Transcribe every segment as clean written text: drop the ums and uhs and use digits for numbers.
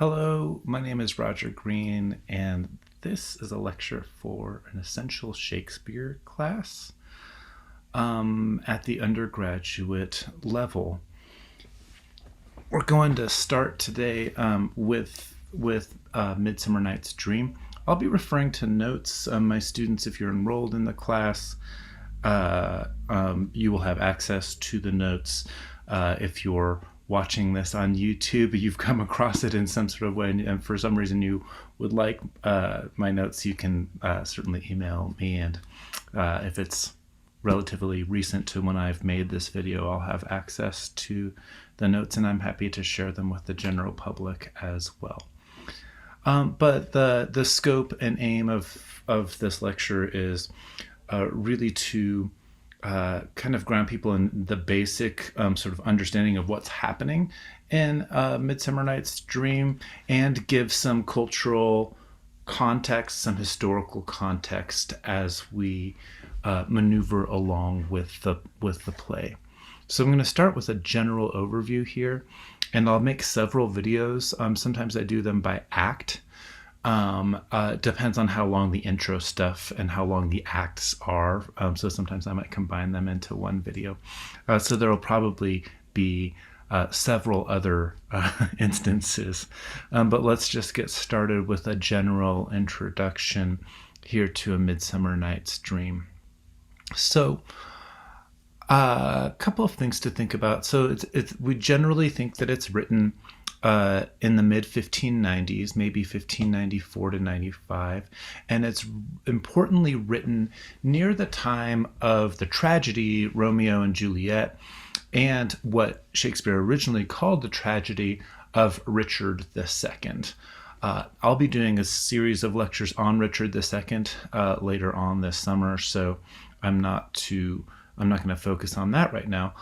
Hello, my name is Roger Green, and this is a lecture for an essential Shakespeare class at the undergraduate level. We're going to start today with Midsummer Night's Dream. I'll be referring to notes. My students, if you're enrolled in the class, you will have access to the notes. If you're watching this on YouTube, you've come across it in some sort of way, and for some reason you would like my notes, you can certainly email me, and if it's relatively recent to when I've made this video, I'll have access to the notes, and I'm happy to share them with the general public as well. But the scope and aim of this lecture is really to kind of ground people in the basic sort of understanding of what's happening in Midsummer Night's Dream, and give some cultural context, some historical context as we maneuver along with the play. So I'm going to start with a general overview here, and I'll make several videos. Sometimes I do them by act. Depends on how long the intro stuff and how long the acts are. So sometimes I might combine them into one video. So there will probably be several other instances. But let's just get started with a general introduction here to A Midsummer Night's Dream. So a couple of things to think about. So we generally think that it's written in the mid-1590s, maybe 1594 to 95, and it's importantly written near the time of the tragedy Romeo and Juliet, and what Shakespeare originally called the tragedy of Richard II. I'll be doing a series of lectures on Richard II later on this summer, so I'm not going to focus on that right now.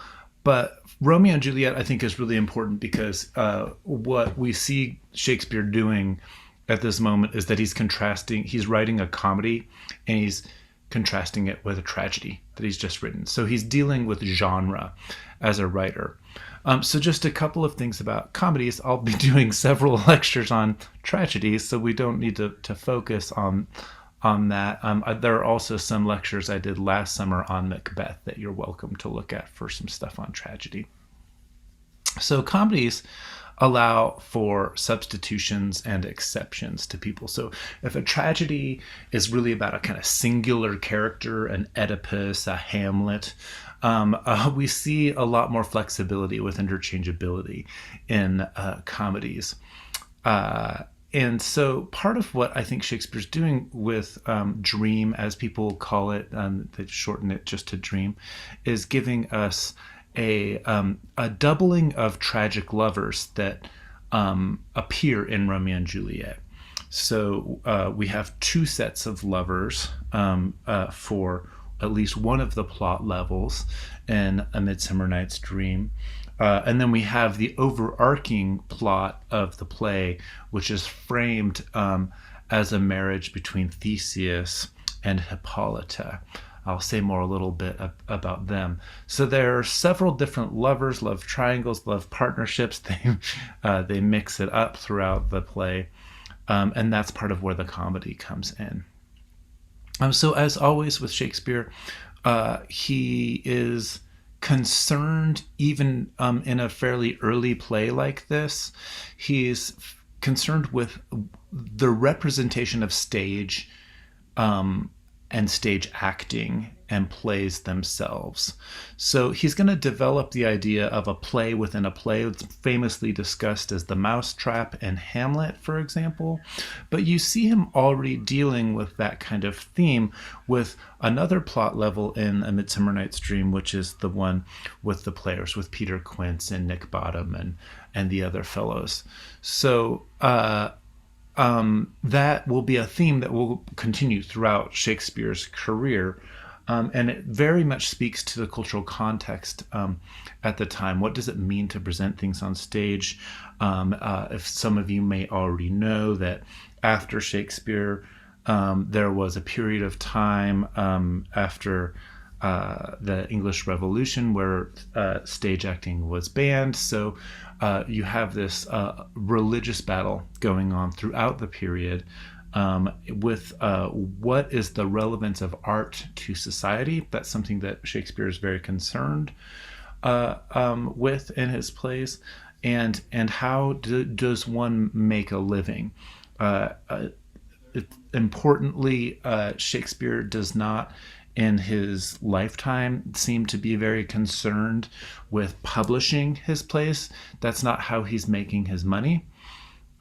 But Romeo and Juliet, I think, is really important because what we see Shakespeare doing at this moment is that he's writing a comedy, and he's contrasting it with a tragedy that he's just written. So he's dealing with genre as a writer. So just a couple of things about comedies. I'll be doing several lectures on tragedies, so we don't need to focus on that. There are also some lectures I did last summer on Macbeth that you're welcome to look at for some stuff on tragedy. So comedies allow for substitutions and exceptions to people. So if a tragedy is really about a kind of singular character, an Oedipus, a Hamlet, we see a lot more flexibility with interchangeability in comedies. And so part of what I think Shakespeare's doing with dream, as people call it, they shorten it just to dream, is giving us a doubling of tragic lovers that appear in Romeo and Juliet. So we have two sets of lovers for at least one of the plot levels in A Midsummer Night's Dream. And then we have the overarching plot of the play, which is framed as a marriage between Theseus and Hippolyta. I'll say more a little bit about them. So there are several different lovers, love triangles, love partnerships. They mix it up throughout the play, and that's part of where the comedy comes in. So as always with Shakespeare, he is concerned, even in a fairly early play like this, he's concerned with the representation of stage and stage acting and plays themselves. So he's going to develop the idea of a play within a play. It's famously discussed as the Mousetrap and Hamlet, for example. But you see him already dealing with that kind of theme with another plot level in A Midsummer Night's Dream, which is the one with the players, with Peter Quince and Nick Bottom and the other fellows. So that will be a theme that will continue throughout Shakespeare's career. And it very much speaks to the cultural context at the time. What does it mean to present things on stage? If some of you may already know that after Shakespeare, there was a period of time after the English Revolution, where stage acting was banned. So you have this religious battle going on throughout the period with what is the relevance of art to society. That's something that Shakespeare is very concerned with in his plays, and how does one make a living? Importantly, Shakespeare does not, in his lifetime, seem to be very concerned with publishing his plays. That's not how he's making his money.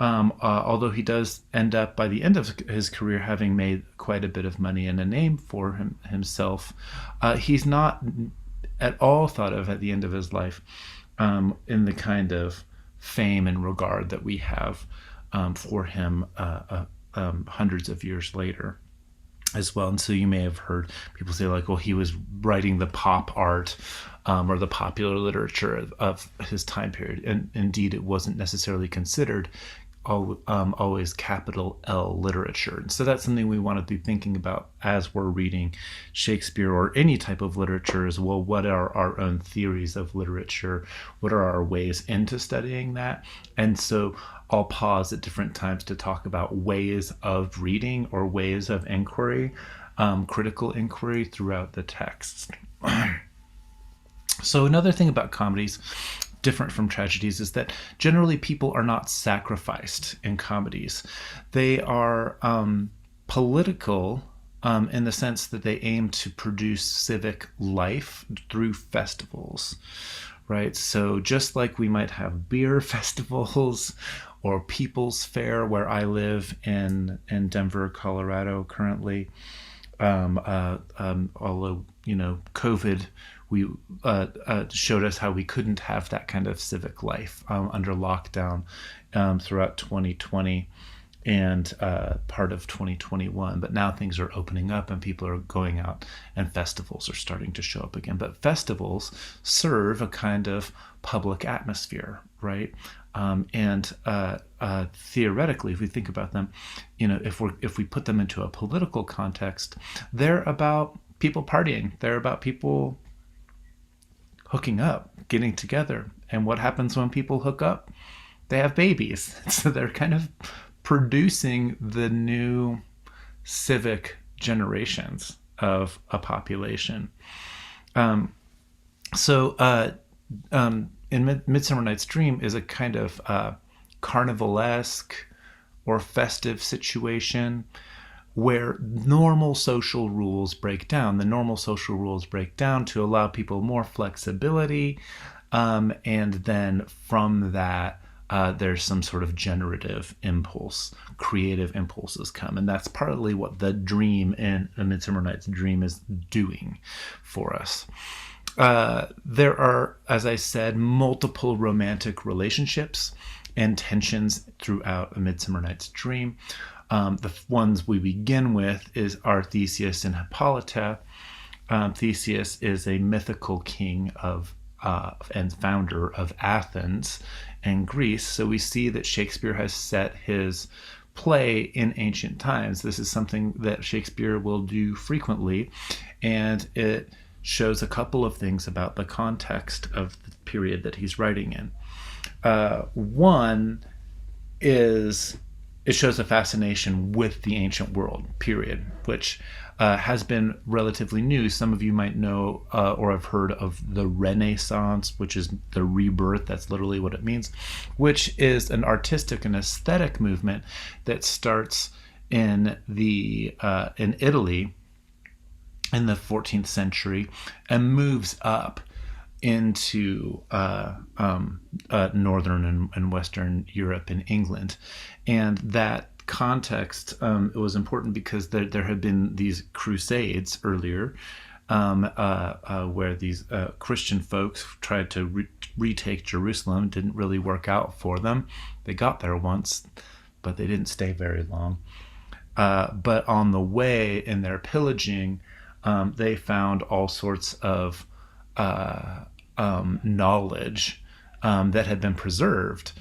Although he does end up, by the end of his career, having made quite a bit of money and a name for himself, he's not at all thought of at the end of his life in the kind of fame and regard that we have for him hundreds of years later as well. And so you may have heard people say, like, well, he was writing the pop art or the popular literature of his time period. And indeed, it wasn't necessarily considered always capital L literature. And so that's something we want to be thinking about as we're reading Shakespeare or any type of literature as well. What are our own theories of literature? What are our ways into studying that? And so I'll pause at different times to talk about ways of reading or ways of inquiry, critical inquiry throughout the text. So another thing about comedies, different from tragedies, is that generally people are not sacrificed in comedies. They are political in the sense that they aim to produce civic life through festivals, right? So just like we might have beer festivals or People's Fair, where I live in Denver, Colorado currently, although, COVID showed us how we couldn't have that kind of civic life under lockdown throughout 2020 and part of 2021. But now things are opening up and people are going out and festivals are starting to show up again. But festivals serve a kind of public atmosphere, right? And theoretically, if we think about them, if we put them into a political context, they're about people partying. They're about people hooking up, getting together. And what happens when people hook up? They have babies. So they're kind of producing the new civic generations of a population. In Midsummer Night's Dream is a kind of carnivalesque or festive situation where normal social rules break down. The normal social rules break down to allow people more flexibility, and then from that, there's some sort of generative impulse, creative impulses come. And that's partly what the dream in A Midsummer Night's Dream is doing for us. There are, as I said, multiple romantic relationships and tensions throughout A Midsummer Night's Dream. The ones we begin with are Theseus and Hippolyta. Theseus is a mythical king and founder of Athens and Greece. So we see that Shakespeare has set his play in ancient times. This is something that Shakespeare will do frequently, and it shows a couple of things about the context of the period that he's writing in. One is it shows a fascination with the ancient world, period, which has been relatively new. Some of you might know or have heard of the Renaissance, which is the rebirth. That's literally what it means, which is an artistic and aesthetic movement that starts in Italy in the 14th century and moves up into northern and western Europe and England. And that context, it was important because there had been these crusades earlier where these Christian folks tried to retake Jerusalem. It didn't really work out for them. They got there once, but they didn't stay very long. But on the way in their pillaging, they found all sorts of knowledge that had been preserved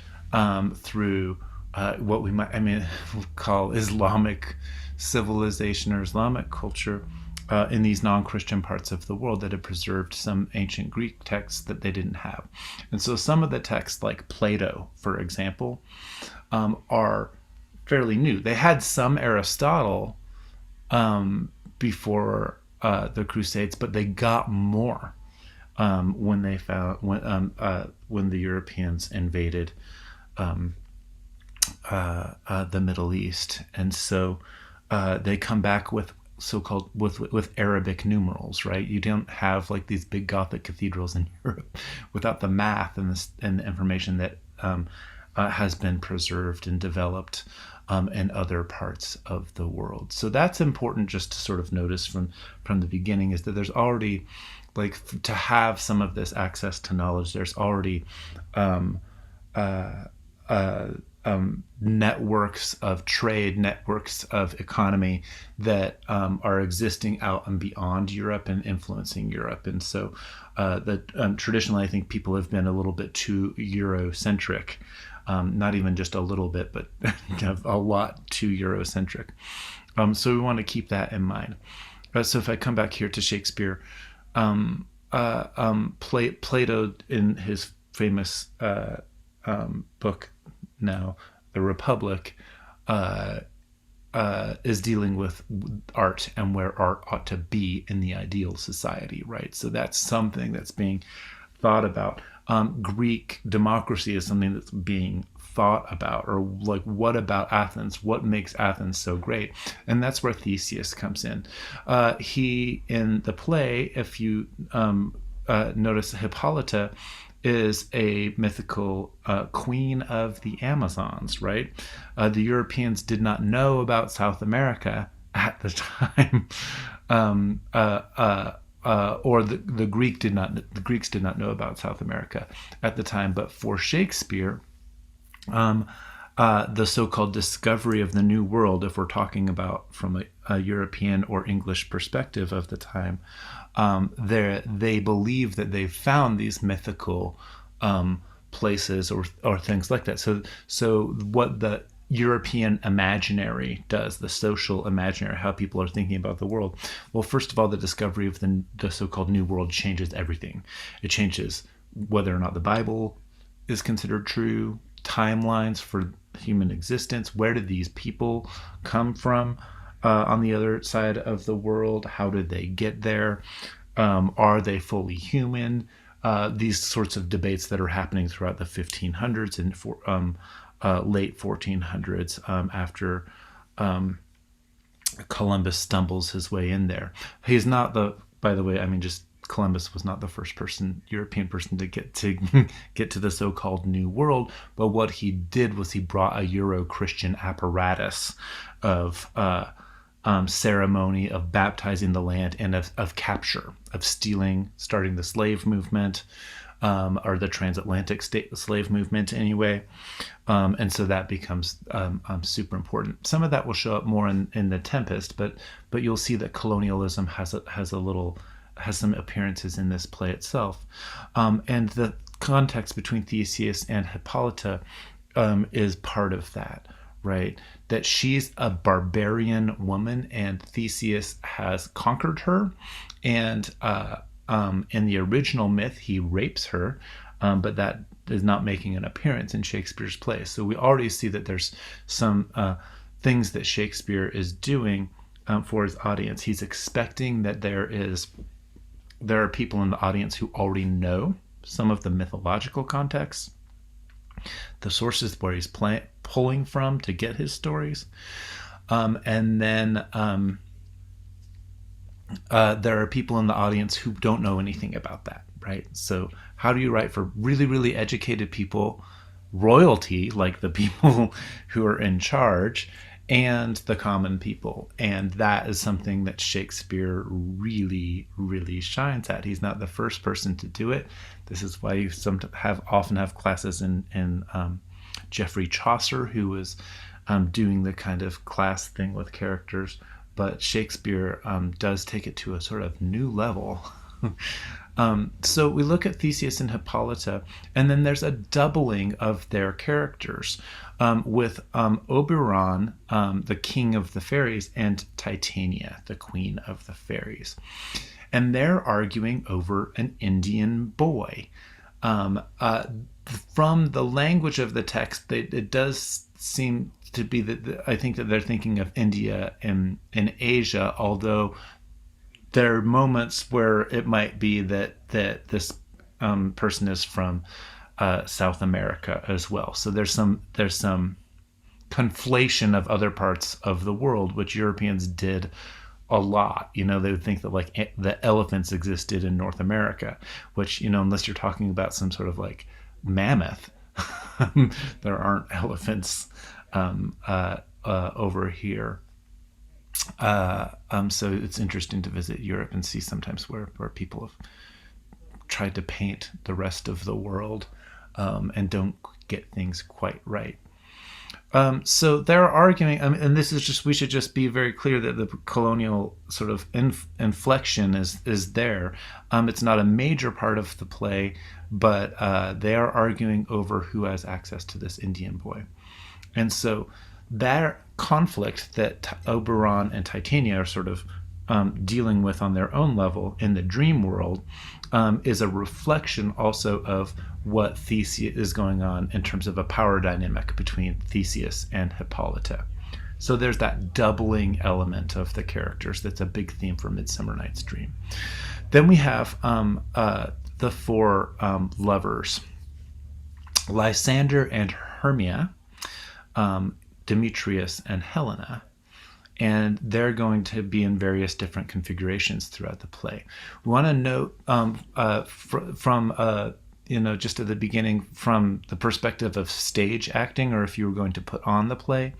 through what we might call Islamic civilization or Islamic culture, in these non-Christian parts of the world that had preserved some ancient Greek texts that they didn't have. And so some of the texts, like Plato, for example, are fairly new. They had some Aristotle before the Crusades, but they got more when they found when the Europeans invaded the Middle East, and so they come back with so-called with Arabic numerals, right? You don't have like these big Gothic cathedrals in Europe without the math and the information that has been preserved and developed in other parts of the world. So that's important just to sort of notice from the beginning, is that there's already, like, to have some of this access to knowledge, there's already networks of trade, networks of economy that are existing out and beyond Europe and influencing Europe. And so traditionally, I think people have been a little bit too Eurocentric, not even just a little bit, but a lot too Eurocentric. So we want to keep that in mind. So if I come back here to Shakespeare, Plato, in his famous book now, The Republic, is dealing with art and where art ought to be in the ideal society, right? So that's something that's being thought about. Greek democracy is something that's being thought about, or like, what about Athens? What makes Athens so great? And that's where Theseus comes in. He, in the play, if you notice, Hippolyta is a mythical queen of the Amazons, right? The Europeans did not know about South America at the time, or the Greeks did not know about South America at the time. But for Shakespeare, the so-called discovery of the New World, if we're talking about from a European or English perspective of the time, they believe that they've found these mythical places or things like that. So what the European imaginary does, the social imaginary, how people are thinking about the world. Well, first of all, the discovery of the so-called New World changes everything. It changes whether or not the Bible is considered true, timelines for human existence. Where did these people come from on the other side of the world? How did they get there? Are they fully human? These sorts of debates that are happening throughout the 1500s and late 1400s, after Columbus stumbles his way in there. He's not by the way, I mean, just Columbus was not the first European person to get to the so-called New World, but what he did was he brought a Euro-Christian apparatus of ceremony, of baptizing the land, and of capture, of stealing, starting the slave movement, or the transatlantic slave movement anyway. And so that becomes super important. Some of that will show up more in The Tempest, but you'll see that colonialism has some appearances in this play itself. And the context between Theseus and Hippolyta is part of that, right? That she's a barbarian woman and Theseus has conquered her. And in the original myth, he rapes her, but that is not making an appearance in Shakespeare's play. So we already see that there's some things that Shakespeare is doing for his audience. He's expecting that there are people in the audience who already know some of the mythological context, the sources where he's pulling from to get his stories. And then there are people in the audience who don't know anything about that, right? So how do you write for really, really educated people, royalty, like the people who are in charge, and the common people? And that is something that Shakespeare really, really shines at. He's not the first person to do it. This is why you often have classes in Geoffrey Chaucer, who was doing the kind of class thing with characters. But Shakespeare does take it to a sort of new level So we look at Theseus and Hippolyta, and then there's a doubling of their characters with Oberon, the king of the fairies, and Titania, the queen of the fairies. And they're arguing over an Indian boy. From the language of the text, it does seem to be that I think that they're thinking of India and Asia, although there are moments where it might be that this person is from South America as well. So there's some conflation of other parts of the world, which Europeans did a lot. They would think that like the elephants existed in North America, which, unless you're talking about some sort of like mammoth, there aren't elephants over here. So it's interesting to visit Europe and see sometimes where people have tried to paint the rest of the world and don't get things quite right. So they're arguing, and this is just, we should just be very clear that the colonial sort of inflection is there. It's not a major part of the play, but they are arguing over who has access to this Indian boy. And so that conflict that Oberon and Titania are sort of dealing with on their own level in the dream world is a reflection also of what Theseus is going on in terms of a power dynamic between Theseus and Hippolyta. So there's that doubling element of the characters that's a big theme for Midsummer Night's Dream. Then we have the four lovers, Lysander and Hermia, Demetrius and Helena, and they're going to be in various different configurations throughout the play. We want to note from just at the beginning, from the perspective of stage acting, or if you were going to put on the play,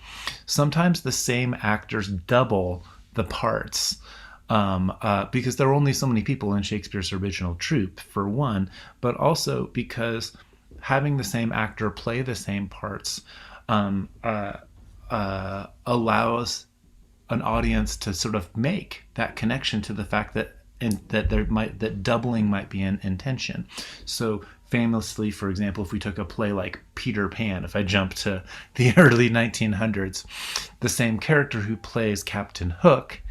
sometimes the same actors double the parts because there are only so many people in Shakespeare's original troupe, for one, but also because having the same actor play the same parts allows an audience to sort of make that connection to the fact that that doubling might be an intention. So famously, for example, if we took a play like Peter Pan, if I jump to the early 1900s, the same character who plays Captain Hook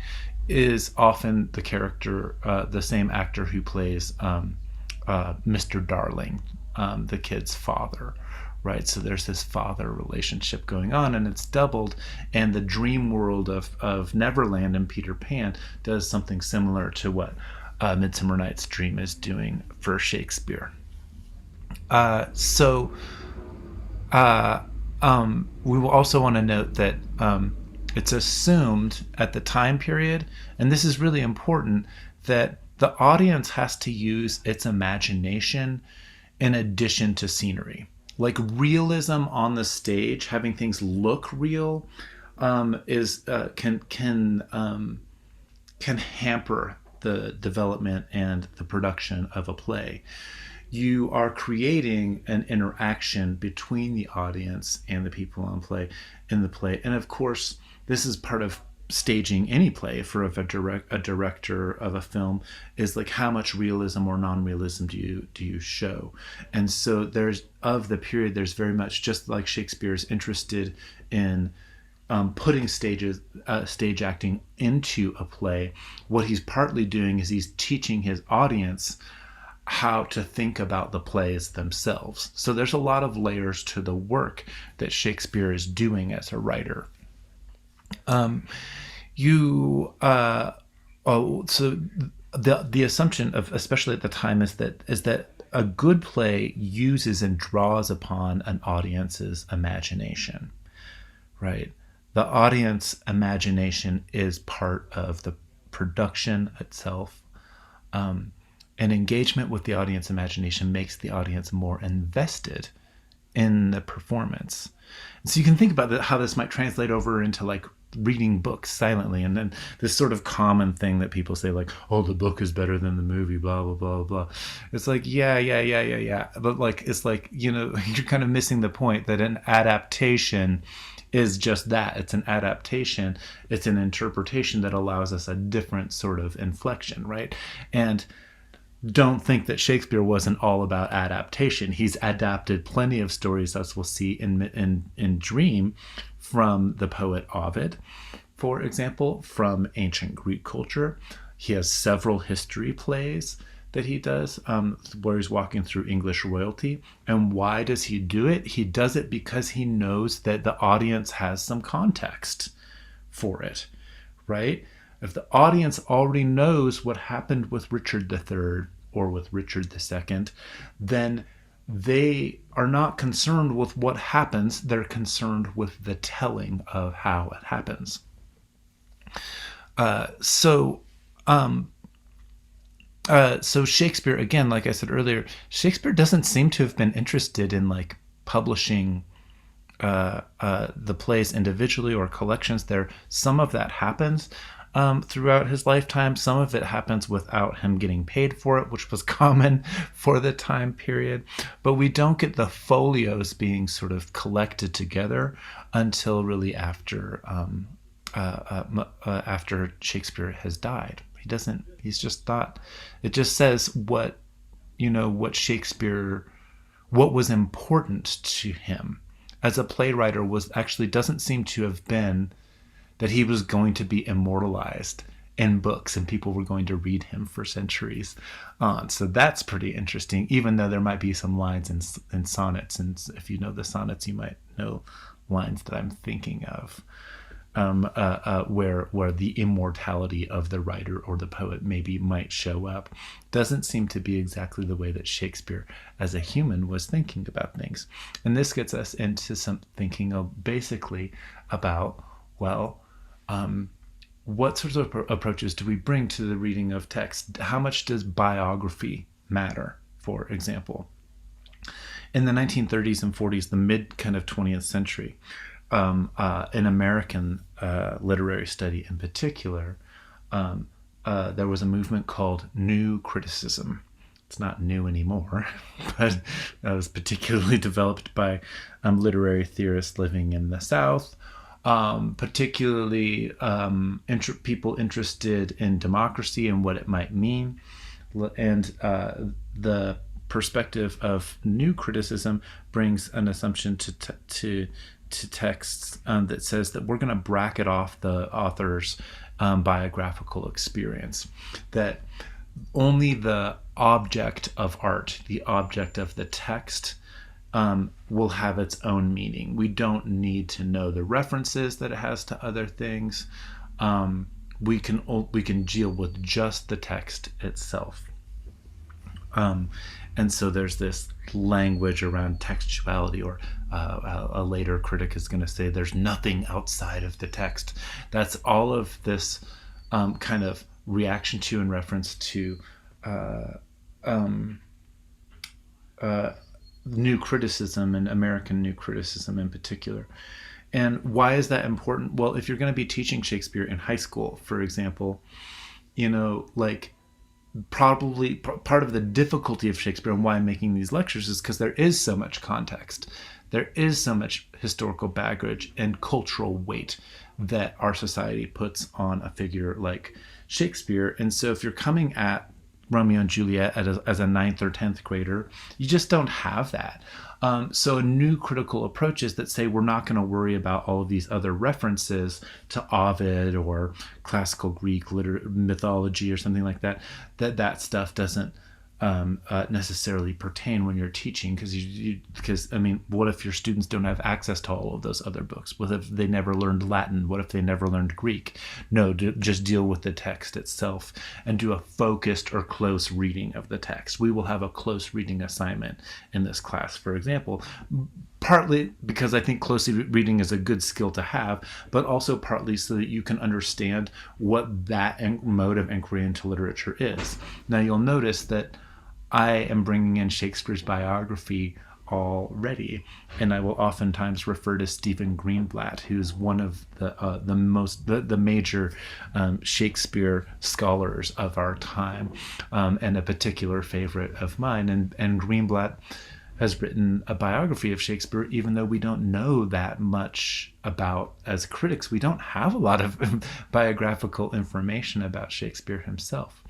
is often the same actor who plays Mr. Darling, the kid's father. Right, so there's this father relationship going on, and it's doubled. And the dream world of Neverland and Peter Pan does something similar to what Midsummer Night's Dream is doing for Shakespeare. We will also want to note that it's assumed at the time period, and this is really important, that the audience has to use its imagination in addition to scenery. Like realism on the stage, having things look real, can hamper the development and the production of a play. You are creating an interaction between the audience and the people in the play, and of course, this is part of staging any play for a director of a film, is like how much realism or non-realism do you show. And so there's very much, just like Shakespeare's interested in putting stage acting into a play, what he's partly doing is he's teaching his audience how to think about the plays themselves. So there's a lot of layers to the work that Shakespeare is doing as a writer. So the assumption of, especially at the time, is that a good play uses and draws upon an audience's imagination, right? The audience imagination is part of the production itself. And engagement with the audience imagination makes the audience more invested in the performance. And so you can think about how this might translate over into like reading books silently, and then this sort of common thing that people say, like, oh, the book is better than the movie, blah blah blah blah. It's like yeah, but like, it's like, you're kind of missing the point that an adaptation is just that. It's an adaptation. It's an interpretation that allows us a different sort of inflection, right? And don't think that Shakespeare wasn't all about adaptation. He's adapted plenty of stories, as we'll see in Dream, from the poet Ovid, for example, from ancient Greek culture. He has several history plays that he does where he's walking through English royalty. And why does he do it? He does it because he knows that the audience has some context for it, right? If the audience already knows what happened with Richard III or with Richard II, then they are not concerned with what happens. They're concerned with the telling of how it happens. So Shakespeare, again, like I said earlier, Shakespeare doesn't seem to have been interested in like publishing the plays individually or collections. There, some of that happens throughout his lifetime. Some of it happens without him getting paid for it, which was common for the time period. But we don't get the folios being sort of collected together until really after Shakespeare has died. He doesn't. He's just thought. It just says what Shakespeare, what was important to him as a playwright was actually doesn't seem to have been that he was going to be immortalized in books and people were going to read him for centuries on. So that's pretty interesting, even though there might be some lines in sonnets. And if you know the sonnets, you might know lines that I'm thinking of. Where the immortality of the writer or the poet maybe might show up, doesn't seem to be exactly the way that Shakespeare as a human was thinking about things. And this gets us into some thinking of basically about, well, what sorts of approaches do we bring to the reading of text? How much does biography matter, for example? In the 1930s and 40s, the mid kind of 20th century, in American literary study in particular, there was a movement called New Criticism. It's not new anymore, but that was particularly developed by literary theorists living in the South, particularly people interested in democracy and what it might mean. And the perspective of New Criticism brings an assumption to texts that says that we're going to bracket off the author's biographical experience, that only the object of art, the object of the text, will have its own meaning. We don't need to know the references that it has to other things. We can deal with just the text itself. And so there's this language around textuality, or a later critic is going to say there's nothing outside of the text. That's all of this kind of reaction to and reference to New Criticism and American New Criticism in particular. And why is that important? Well, if you're going to be teaching Shakespeare in high school, for example, probably part of the difficulty of Shakespeare and why I'm making these lectures is because there is so much context. There is so much historical baggage and cultural weight that our society puts on a figure like Shakespeare. And so if you're coming at Romeo and Juliet as a 9th or 10th grader, you just don't have that. So new critical approaches that say we're not going to worry about all of these other references to Ovid or classical Greek mythology or something like that, that stuff doesn't necessarily pertain when you're teaching, because what if your students don't have access to all of those other books? What if they never learned Latin? What if they never learned Greek? No, just deal with the text itself and do a focused or close reading of the text. We will have a close reading assignment in this class, for example, partly because I think close reading is a good skill to have, but also partly so that you can understand what that mode of inquiry into literature is. Now you'll notice that I am bringing in Shakespeare's biography already, and I will oftentimes refer to Stephen Greenblatt, who's one of the major Shakespeare scholars of our time, and a particular favorite of mine. And Greenblatt has written a biography of Shakespeare, even though we don't know that much about, as critics, we don't have a lot of biographical information about Shakespeare himself.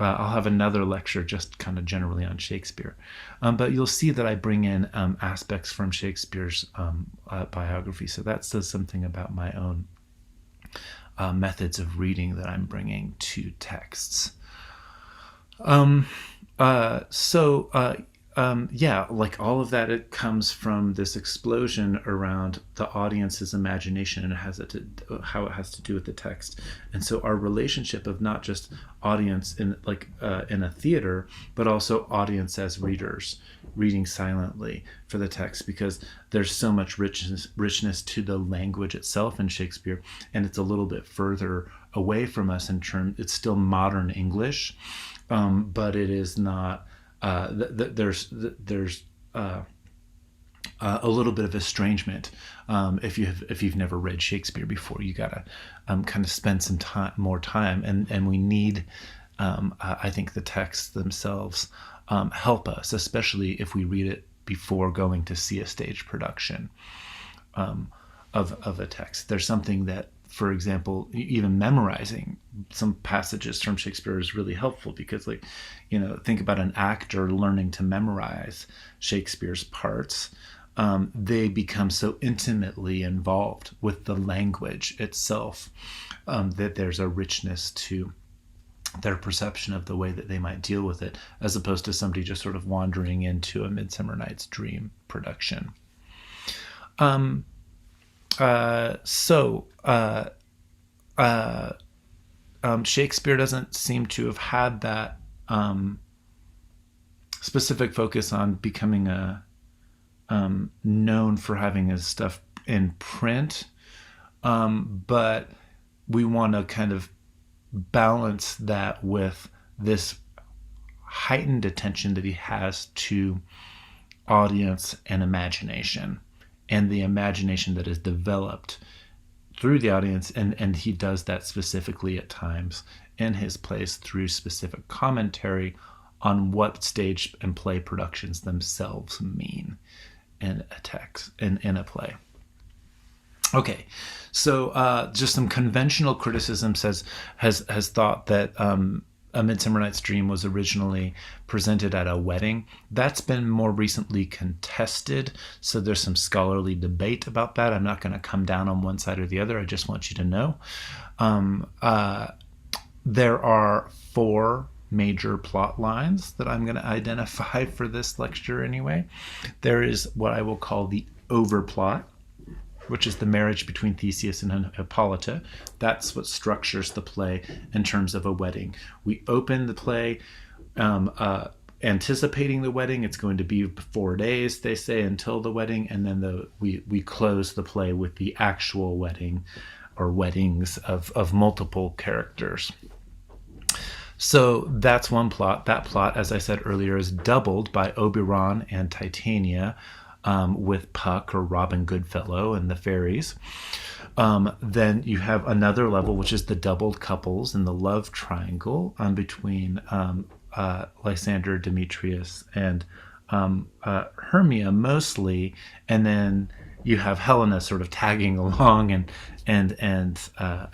I'll have another lecture just kind of generally on Shakespeare. But you'll see that I bring in aspects from Shakespeare's biography. So that says something about my own methods of reading that I'm bringing to texts. Like all of that, it comes from this explosion around the audience's imagination and how it has to do with the text. And so our relationship of not just audience in a theater, but also audience as readers, reading silently for the text, because there's so much richness to the language itself in Shakespeare, and it's a little bit further away from us it's still modern English, but it is not. There's a little bit of estrangement. If you've never read Shakespeare before, you gotta kind of spend some more time, and we need. I think the texts themselves help us, especially if we read it before going to see a stage production of a text. There's something that, for example, even memorizing some passages from Shakespeare is really helpful, because think about an actor learning to memorize Shakespeare's parts. They become so intimately involved with the language itself that there's a richness to their perception of the way that they might deal with it, as opposed to somebody just sort of wandering into a Midsummer Night's Dream production. Shakespeare doesn't seem to have had that specific focus on becoming known for having his stuff in print, but we want to kind of balance that with this heightened attention that he has to audience and imagination, and the imagination that is developed through the audience, and he does that specifically at times in his plays through specific commentary on what stage and play productions themselves mean in a text, in a play. Okay, so just some conventional criticism has thought that A Midsummer Night's Dream was originally presented at a wedding. That's been more recently contested, so there's some scholarly debate about that. I'm not going to come down on one side or the other. I just want you to know. There are 4 major plot lines that I'm going to identify for this lecture anyway. There is what I will call the overplot, which is the marriage between Theseus and Hippolyta. That's what structures the play in terms of a wedding. We open the play anticipating the wedding. It's going to be 4 days, they say, until the wedding, and then we close the play with the actual wedding or weddings of multiple characters. So that's one plot. That plot, as I said earlier, is doubled by Oberon and Titania, with Puck or Robin Goodfellow and the fairies. Then you have another level, which is the doubled couples and the love triangle between Lysander, Demetrius, and Hermia mostly, and then you have Helena sort of tagging along and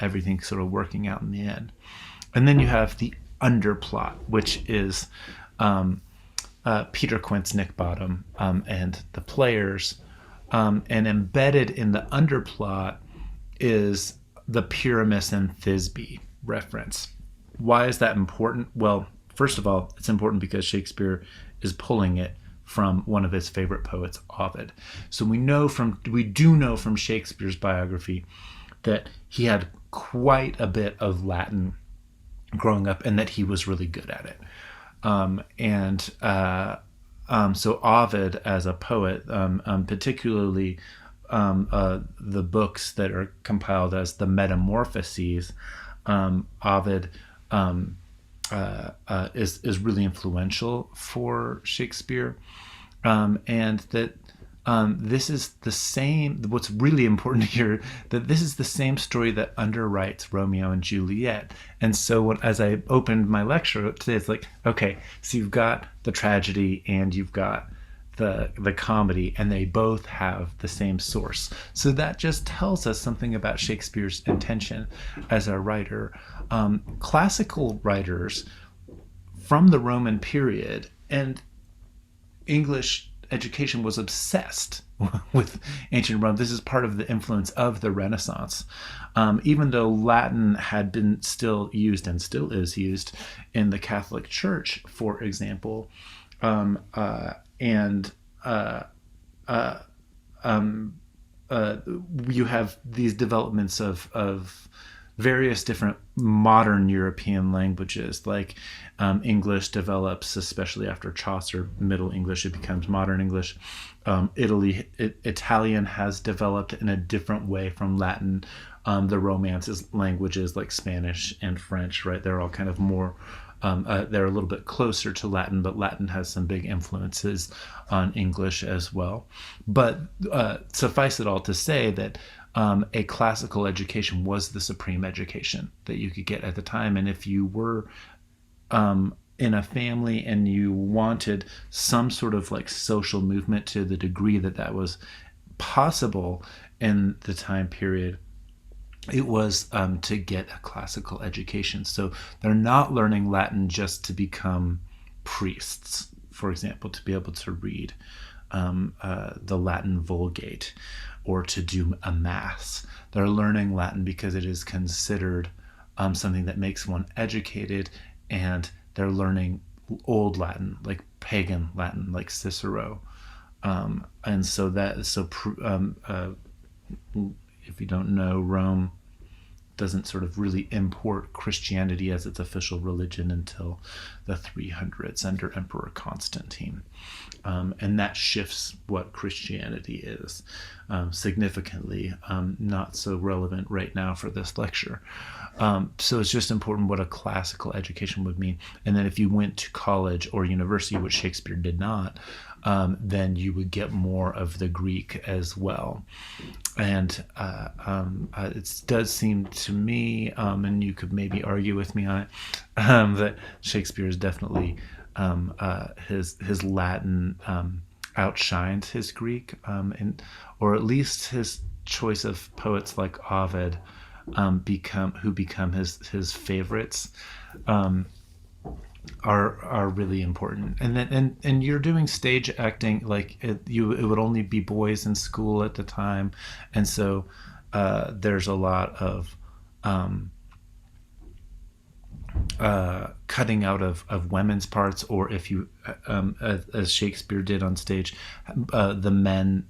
everything sort of working out in the end. And then you have the underplot, which is Peter Quint's Nick Bottom and the players, and embedded in the underplot is the Pyramus and Thisbe reference. Why is that important? Well, first of all, it's important because Shakespeare is pulling it from one of his favorite poets, Ovid. So we do know from Shakespeare's biography that he had quite a bit of Latin growing up and that he was really good at it. So Ovid as a poet, particularly the books that are compiled as the Metamorphoses, Ovid is really influential for Shakespeare, and that this is the same. What's really important here, that this is the same story that underwrites Romeo and Juliet. And so as I opened my lecture today, it's like, okay, so you've got the tragedy and you've got the comedy, and they both have the same source. So that just tells us something about Shakespeare's intention as a writer. Classical writers from the Roman period, and English education was obsessed with ancient Rome. This is part of the influence of the Renaissance. Even though Latin had been still used and still is used in the Catholic Church, for example, and you have these developments of various different modern European languages, like English develops, especially after Chaucer, Middle English, it becomes modern English. Italian has developed in a different way from Latin. The Romances languages like Spanish and French, right? They're all kind of more, they're a little bit closer to Latin, but Latin has some big influences on English as well. But suffice it all to say that a classical education was the supreme education that you could get at the time. And if you were in a family and you wanted some sort of like social movement to the degree that that was possible in the time period, it was to get a classical education. So they're not learning Latin just to become priests, for example, to be able to read the Latin Vulgate or to do a mass. They're learning Latin because it is considered something that makes one educated, and they're learning Old Latin, like pagan Latin, like Cicero. And so that is so. If you don't know, Rome doesn't sort of really import Christianity as its official religion until the 300s under Emperor Constantine. And that shifts what Christianity is significantly, not so relevant right now for this lecture. So it's just important what a classical education would mean. And then if you went to college or university, which Shakespeare did not, then you would get more of the Greek as well. And it does seem to me, and you could maybe argue with me on it, that Shakespeare is definitely his Latin outshined his Greek, or at least his choice of poets like Ovid who become his favorites. Are really important. And then and you're doing stage acting, like it would only be boys in school at the time, and so there's a lot of cutting out of women's parts, or if you as Shakespeare did on stage, the men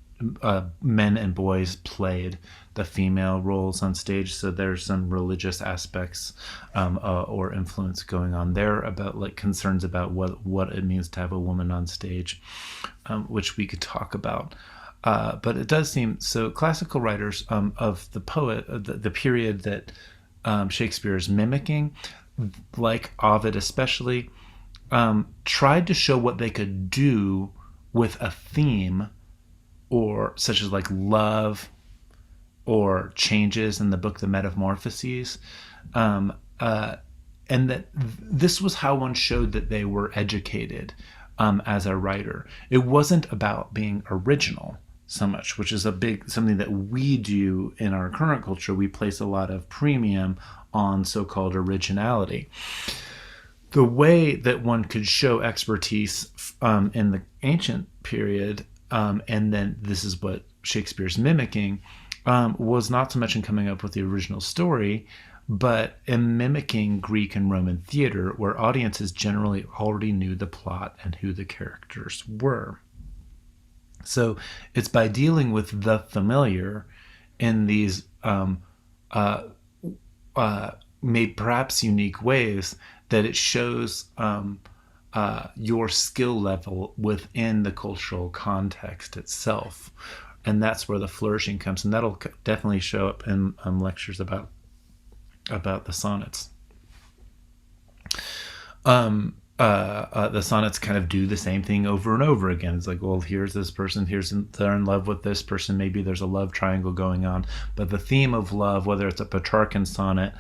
and boys played the female roles on stage. So there's some religious aspects or influence going on there about like concerns about what it means to have a woman on stage, which we could talk about. But it does seem so. Classical writers of the period that Shakespeare is mimicking, like Ovid especially, tried to show what they could do with a theme, or such as like love or changes in the book The Metamorphoses, and that this was how one showed that they were educated as a writer. It wasn't about being original so much, which is something that we do in our current culture. We place a lot of premium on so-called originality. The way that one could show expertise in the ancient period, and then this is what Shakespeare's mimicking, was not so much in coming up with the original story, but in mimicking Greek and Roman theater, where audiences generally already knew the plot and who the characters were. So it's by dealing with the familiar in these made perhaps unique ways that it shows your skill level within the cultural context itself. And that's where the flourishing comes, and that'll definitely show up in lectures about the sonnets. The sonnets kind of do the same thing over and over again. It's like, well, here's this person, they're in love with this person, maybe there's a love triangle going on, but the theme of love, whether it's a Petrarchan sonnet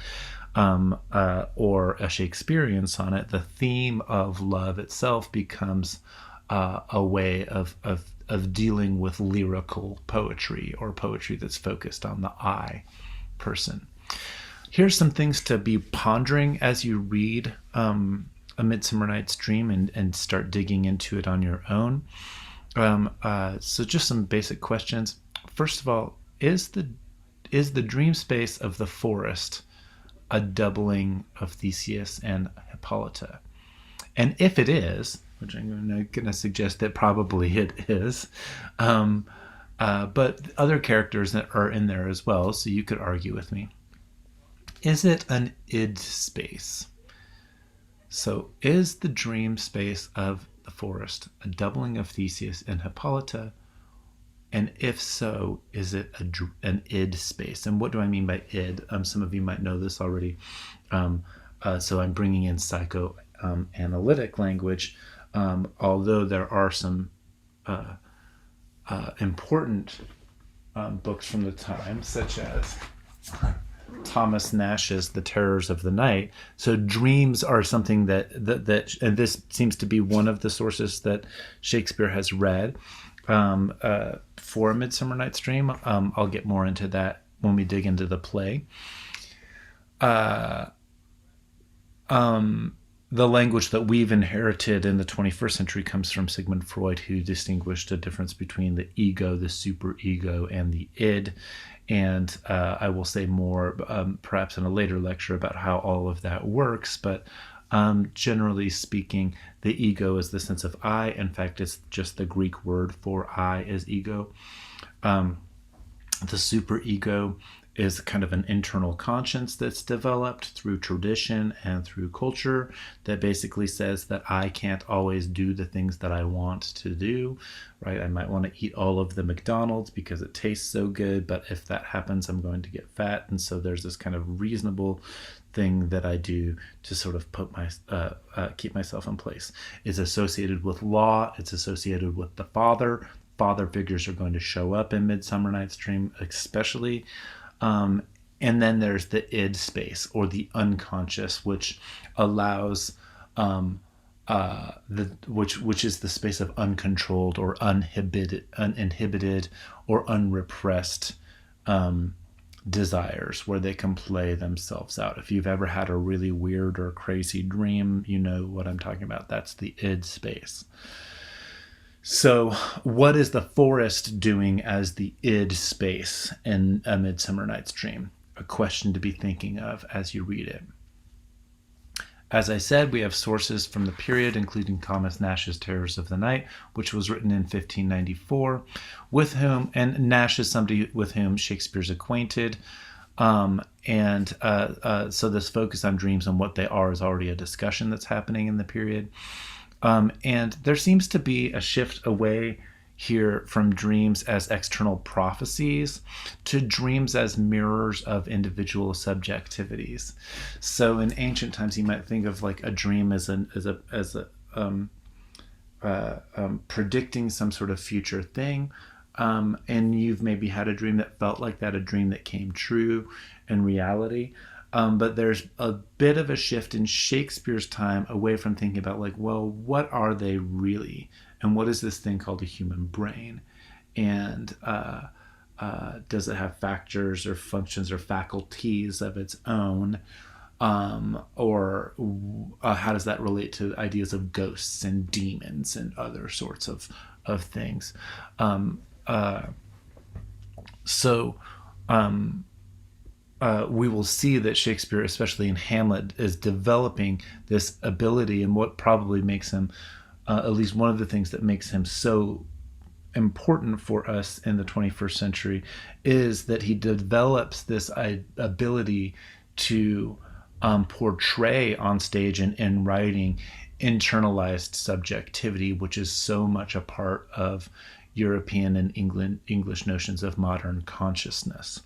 or a Shakespearean sonnet, the theme of love itself becomes a way of dealing with lyrical poetry, or poetry that's focused on the I person. Here's some things to be pondering as you read A Midsummer Night's Dream and start digging into it on your own. So just some basic questions. First of all, is the dream space of the forest a doubling of Theseus and Hippolyta? And if it is, which I'm going to suggest that probably it is, but other characters that are in there as well, so you could argue with me. Is it an id space? So is the dream space of the forest a doubling of Theseus and Hippolyta? And if so, is it an id space? And what do I mean by id? Some of you might know this already. So I'm bringing in psychoanalytic language, although there are some important books from the time, such as Thomas Nash's The Terrors of the Night. So dreams are something that and this seems to be one of the sources that Shakespeare has read for A Midsummer Night's Dream. I'll get more into that when we dig into the play. The language that we've inherited in the 21st century comes from Sigmund Freud, who distinguished a difference between the ego, the superego, and the id. And I will say more perhaps in a later lecture about how all of that works. But generally speaking, the ego is the sense of I. In fact, it's just the Greek word for I is ego. The superego is kind of an internal conscience that's developed through tradition and through culture that basically says that I can't always do the things that I want to do, right? I might want to eat all of the McDonald's because it tastes so good, but if that happens, I'm going to get fat. And so there's this kind of reasonable thing that I do to sort of put keep myself in place. It's associated with law. It's associated with the father. Father figures are going to show up in Midsummer Night's Dream, especially. And then there's the id space, or the unconscious, which allows which is the space of uncontrolled or uninhibited or unrepressed desires, where they can play themselves out. If you've ever had a really weird or crazy dream, you know what I'm talking about. That's the id space. So what is the forest doing as the id space in A Midsummer Night's Dream? A question to be thinking of as you read it. As I said, we have sources from the period, including Thomas Nash's Terrors of the Night, which was written in 1594, and Nash is somebody with whom Shakespeare's acquainted. So this focus on dreams and what they are is already a discussion that's happening in the period. And there seems to be a shift away here from dreams as external prophecies to dreams as mirrors of individual subjectivities. So in ancient times, you might think of like a dream as predicting some sort of future thing. And you've maybe had a dream that felt like that, a dream that came true in reality. But there's a bit of a shift in Shakespeare's time away from thinking about like, well, what are they really? And what is this thing called a human brain? And does it have factors or functions or faculties of its own? Or how does that relate to ideas of ghosts and demons and other sorts of things? We will see that Shakespeare, especially in Hamlet, is developing this ability, and what probably makes him, at least one of the things that makes him so important for us in the 21st century, is that he develops this ability to portray on stage and in writing internalized subjectivity, which is so much a part of European and English notions of modern consciousness.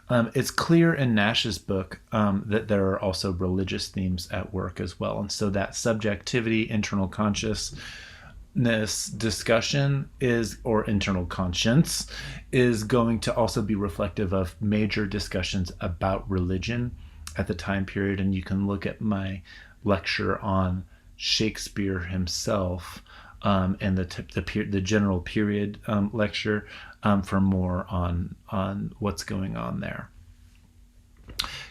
It's clear in Nash's book that there are also religious themes at work as well. And so that subjectivity, internal consciousness discussion or internal conscience is going to also be reflective of major discussions about religion at the time period. And you can look at my lecture on Shakespeare himself and the general period lecture for more on what's going on there.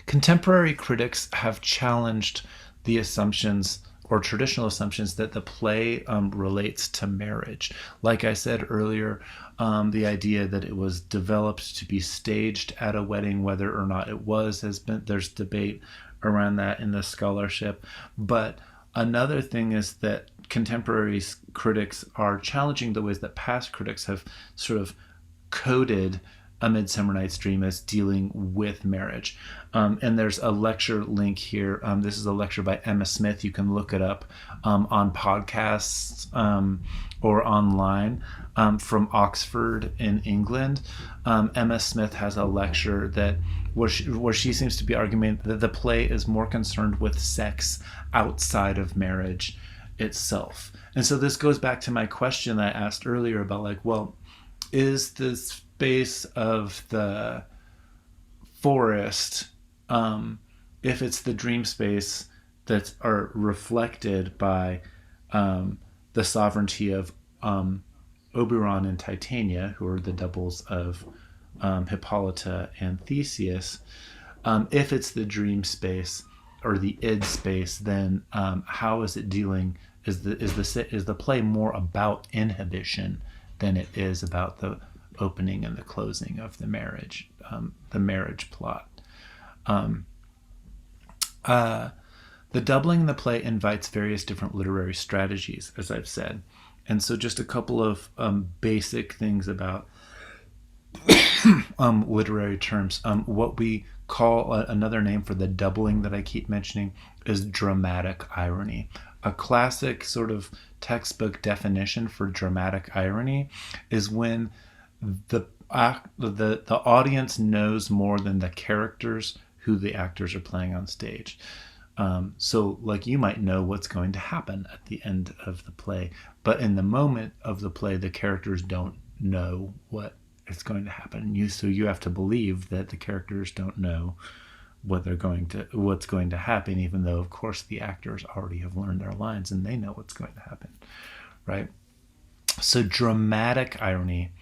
Contemporary critics have challenged the assumptions or traditional assumptions that the play relates to marriage. Like I said earlier, the idea that it was developed to be staged at a wedding, whether or not it was, there's debate around that in the scholarship. But another thing is that contemporary critics are challenging the ways that past critics have sort of coded A Midsummer Night's Dream as dealing with marriage. And there's a lecture link here. This is a lecture by Emma Smith. You can look it up on podcasts or online from Oxford in England. Emma Smith has a lecture that where she seems to be arguing that the play is more concerned with sex outside of marriage itself. And so this goes back to my question I asked earlier about, like, well, is the space of the forest, if it's the dream space that are reflected by the sovereignty of Oberon and Titania, who are the doubles of Hippolyta and Theseus, if it's the dream space or the id space, then how is it dealing? Is the play more about inhibition than it is about the opening and the closing of the marriage plot? The doubling in the play invites various different literary strategies, as I've said. And so just a couple of basic things about literary terms. What we call another name for the doubling that I keep mentioning is dramatic irony. A classic sort of textbook definition for dramatic irony is when the audience knows more than the characters who the actors are playing on stage. So like you might know what's going to happen at the end of the play, but in the moment of the play, the characters don't know what is going to happen. So you have to believe that the characters don't know what's going to happen, even though of course the actors already have learned their lines and they know what's going to happen, right? So dramatic irony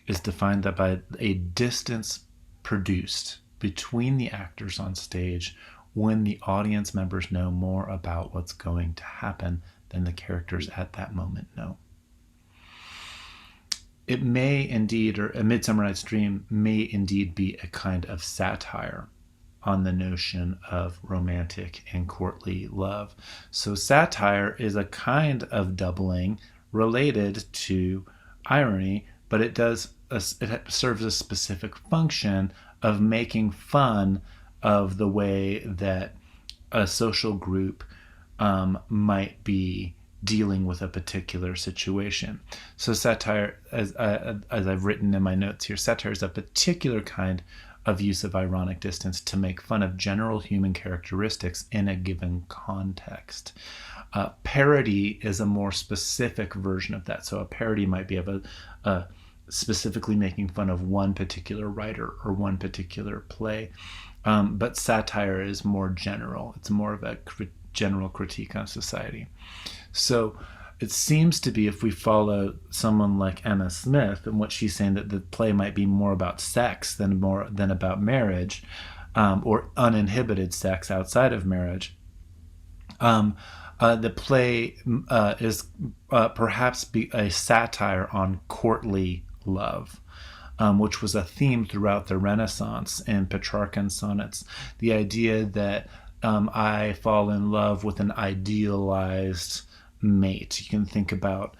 is defined by a distance produced between the actors on stage when the audience members know more about what's going to happen than the characters at that moment know. It may indeed, or A Midsummer Night's Dream may indeed be a kind of satire on the notion of romantic and courtly love. So satire is a kind of doubling related to irony, but it serves a specific function of making fun of the way that a social group might be dealing with a particular situation. So satire, as I've written in my notes here, satire is a particular kind of use of ironic distance to make fun of general human characteristics in a given context. Parody is a more specific version of that. So a parody might be of a specifically making fun of one particular writer or one particular play. But satire is more general. It's more of a general critique on society. So it seems to be, if we follow someone like Emma Smith and what she's saying, that the play might be more about sex than about marriage, or uninhibited sex outside of marriage. The play is perhaps be a satire on courtly love, which was a theme throughout the Renaissance in Petrarchan sonnets. The idea that I fall in love with an idealized mate. You can think about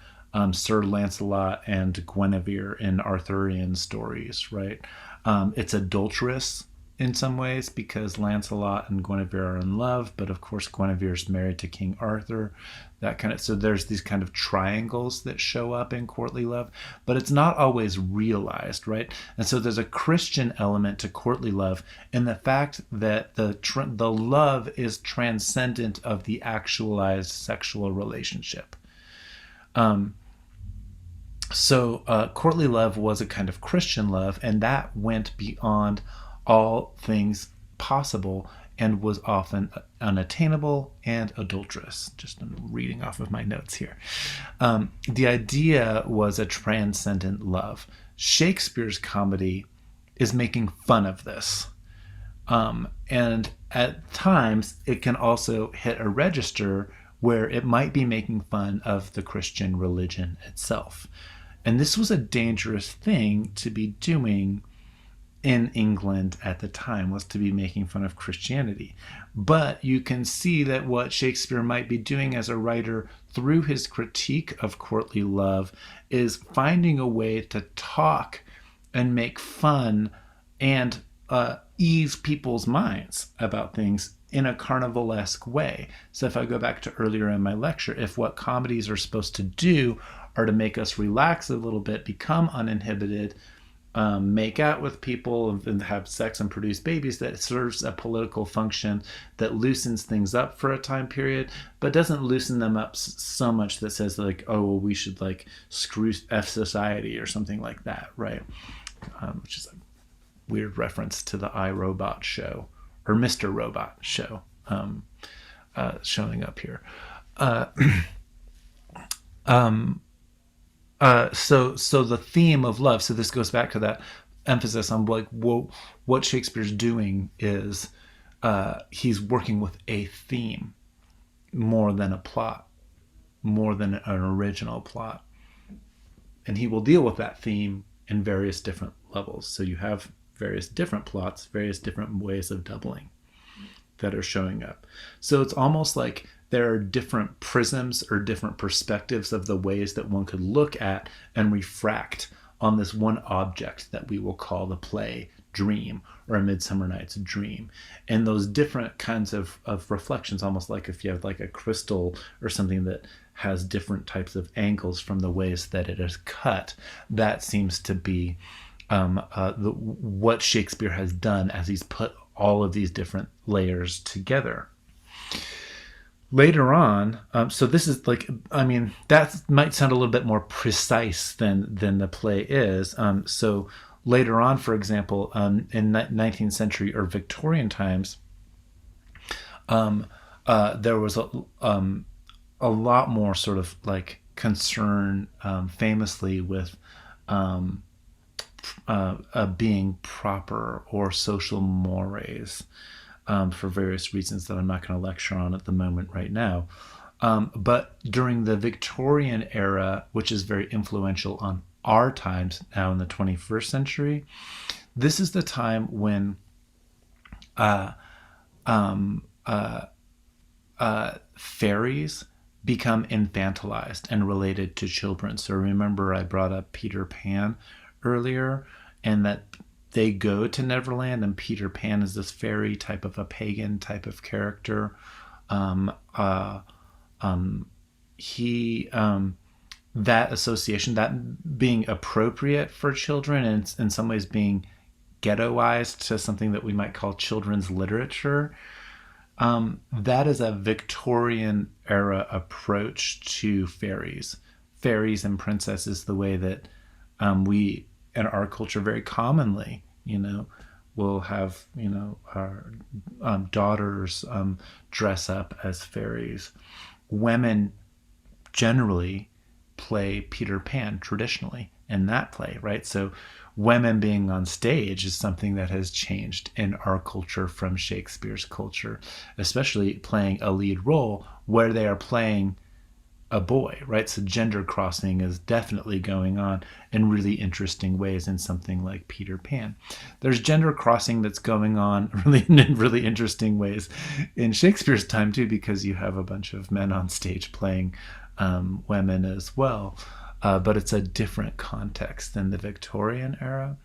Sir Lancelot and Guinevere in Arthurian stories, right? It's adulterous in some ways because Lancelot and Guinevere are in love, but of course Guinevere's married to King Arthur. So there's these kind of triangles that show up in courtly love, but it's not always realized, right? And so there's a Christian element to courtly love in the fact that the love is transcendent of the actualized sexual relationship. So courtly love was a kind of Christian love, and that went beyond all things possible and was often unattainable and adulterous. Just I'm reading off of my notes here. The idea was a transcendent love. Shakespeare's comedy is making fun of this. And at times, it can also hit a register where it might be making fun of the Christian religion itself. And this was a dangerous thing to be doing in England at the time, was to be making fun of Christianity. But you can see that what Shakespeare might be doing as a writer through his critique of courtly love is finding a way to talk and make fun and ease people's minds about things in a carnivalesque way. So if I go back to earlier in my lecture, if what comedies are supposed to do are to make us relax a little bit, become uninhibited, make out with people and have sex and produce babies, that serves a political function that loosens things up for a time period, but doesn't loosen them up so much that says like, oh, well, we should like screw F society or something like that, right? Which is a weird reference to the iRobot show, or Mr. Robot show, showing up here. So the theme of love, so this goes back to that emphasis on like what Shakespeare's doing is he's working with a theme more than a plot, more than an original plot. And he will deal with that theme in various different levels. So you have various different plots, various different ways of doubling that are showing up. So it's almost like there are different prisms or different perspectives of the ways that one could look at and refract on this one object that we will call the play Dream, or A Midsummer Night's Dream. And those different kinds of reflections, almost like if you have like a crystal or something that has different types of angles from the ways that it is cut, that seems to be what Shakespeare has done as he's put all of these different layers together. Later on, so this is like, I mean, that might sound a little bit more precise than the play is. So later on, for example, in 19th century or Victorian times, there was a lot more sort of like concern, famously with being proper or social mores. For various reasons that I'm not going to lecture on at the moment right now. But during the Victorian era, which is very influential on our times now in the 21st century, this is the time when fairies become infantilized and related to children. So remember I brought up Peter Pan earlier, and that they go to Neverland, and Peter Pan is this fairy type of a pagan type of character. That association, that being appropriate for children and in some ways being ghettoized to something that we might call children's literature, that is a Victorian era approach to fairies. Fairies and princesses, the way that we in our culture very commonly, will have, our daughters dress up as fairies. Women generally play Peter Pan traditionally in that play, right? So women being on stage is something that has changed in our culture from Shakespeare's culture, especially playing a lead role where they are playing a boy, right? So gender crossing is definitely going on in really interesting ways in something like Peter Pan. There's gender crossing that's going on in really interesting ways in Shakespeare's time too, because you have a bunch of men on stage playing women as well. But it's a different context than the Victorian era.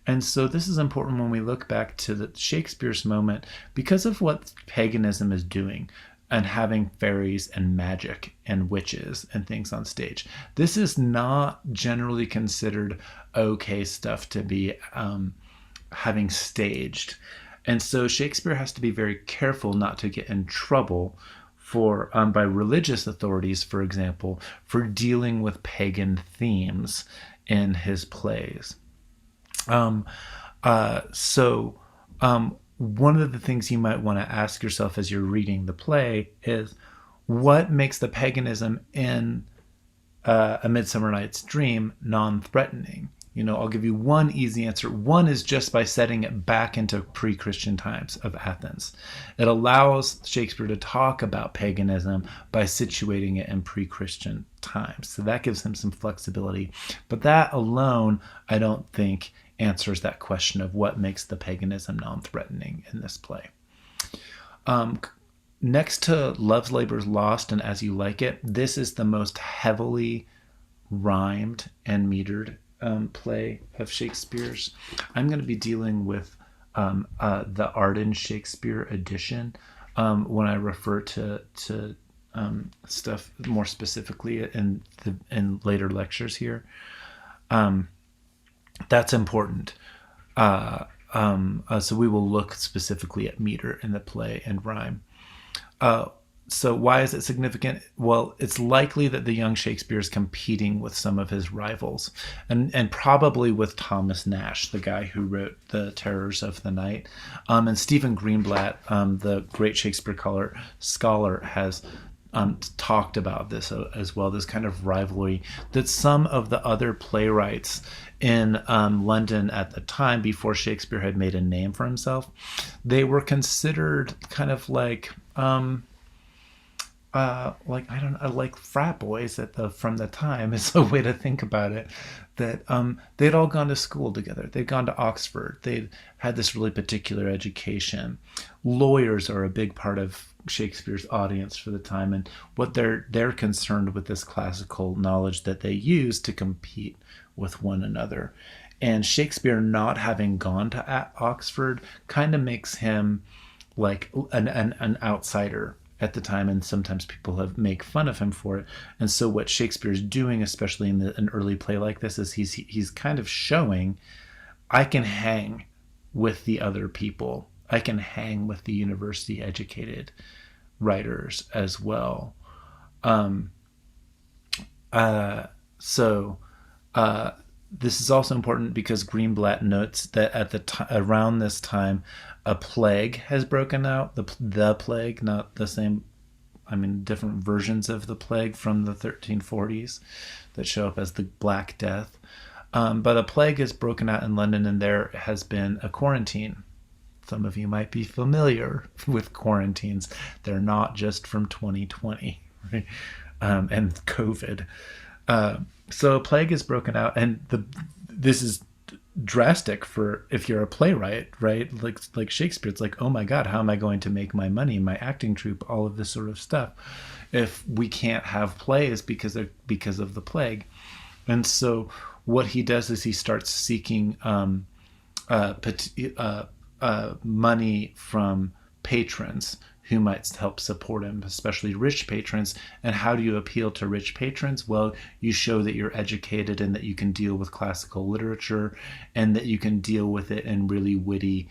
And so this is important when we look back to the Shakespeare's moment because of what paganism is doing and having fairies and magic and witches and things on stage. This is not generally considered okay stuff to be having staged. And so Shakespeare has to be very careful not to get in trouble for by religious authorities, for example, for dealing with pagan themes in his plays. One of the things you might want to ask yourself as you're reading the play is, what makes the paganism in A Midsummer Night's Dream non-threatening? I'll give you one easy answer. One is just by setting it back into pre-Christian times of Athens. It allows Shakespeare to talk about paganism by situating it in pre-Christian times. So that gives him some flexibility. But that alone, I don't think, answers that question of what makes the paganism non-threatening in this play. Next to Love's Labour's Lost and As You Like It, this is the most heavily rhymed and metered play of Shakespeare's. I'm going to be dealing with the Art in Shakespeare edition when I refer to stuff more specifically in later lectures here. That's important. So we will look specifically at meter in the play and rhyme. So why is it significant? Well, it's likely that the young Shakespeare is competing with some of his rivals, and probably with Thomas Nash, the guy who wrote The Terrors of the Night. And Stephen Greenblatt, the great Shakespeare scholar, has talked about this as well, this kind of rivalry that some of the other playwrights in London at the time, before Shakespeare had made a name for himself, they were considered kind of like I don't know, like frat boys from the time is a way to think about it. That they'd all gone to school together. They'd gone to Oxford. They'd had this really particular education. Lawyers are a big part of Shakespeare's audience for the time, and what they're concerned with this classical knowledge that they use to compete with one another. And Shakespeare not having gone to Oxford kind of makes him like an outsider at the time, and sometimes people make fun of him for it. And so what Shakespeare's doing, especially in an early play like this, is he's kind of showing, I can hang with the other people. I can hang with the university educated writers as well. This is also important because Greenblatt notes that at around this time, a plague has broken out. The plague, not the same, different versions of the plague from the 1340s that show up as the Black Death. But a plague has broken out in London, and there has been a quarantine. Some of you might be familiar with quarantines. They're not just from 2020, right? And COVID. So a plague is broken out, and this is drastic for if you're a playwright, right? Like Shakespeare, it's like, oh my God, how am I going to make my money, my acting troupe, all of this sort of stuff, if we can't have plays because of the plague. And so what he does is he starts seeking money from patrons who might help support him, especially rich patrons. And how do you appeal to rich patrons? Well, you show that you're educated and that you can deal with classical literature and that you can deal with it in really witty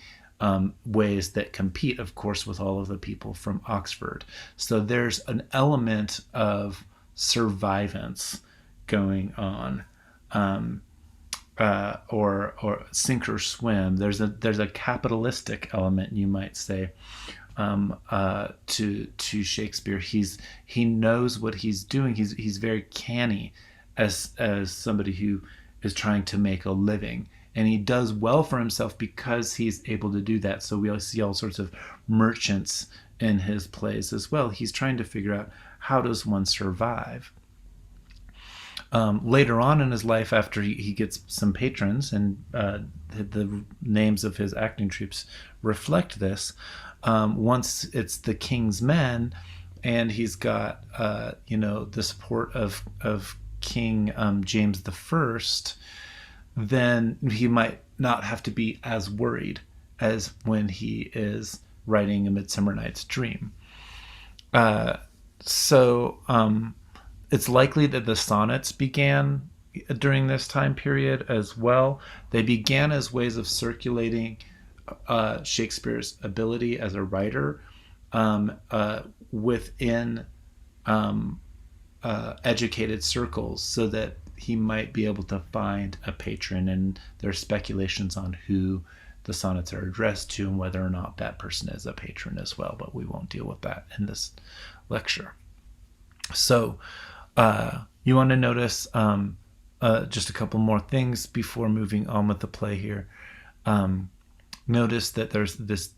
ways that compete, of course, with all of the people from Oxford. So there's an element of survivance going on, or sink or swim. There's a capitalistic element, you might say, to Shakespeare. He knows what he's doing. He's very canny as somebody who is trying to make a living, and he does well for himself because he's able to do that. So we see all sorts of merchants in his plays as well. He's trying to figure out, how does one survive? Later on in his life, after he gets some patrons, and the names of his acting troupes reflect this, once it's the King's Men, and he's got the support of King James I, then he might not have to be as worried as when he is writing A Midsummer Night's Dream. It's likely that the sonnets began during this time period as well. They began as ways of circulating Shakespeare's ability as a writer within educated circles, so that he might be able to find a patron. And there are speculations on who the sonnets are addressed to and whether or not that person is a patron as well, but we won't deal with that in this lecture. So you want to notice just a couple more things before moving on with the play here. Notice that there's this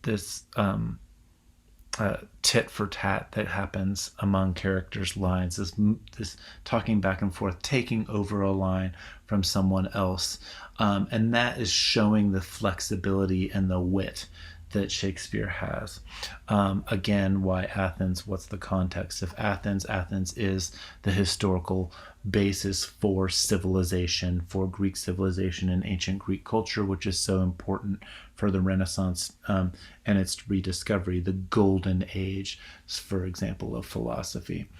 tit for tat that happens among characters' lines. This talking back and forth, taking over a line from someone else, and that is showing the flexibility and the wit that Shakespeare has. Again, why Athens? What's the context of Athens? Athens is the historical basis for civilization, for Greek civilization and ancient Greek culture, which is so important for the Renaissance and its rediscovery, the golden age, for example, of philosophy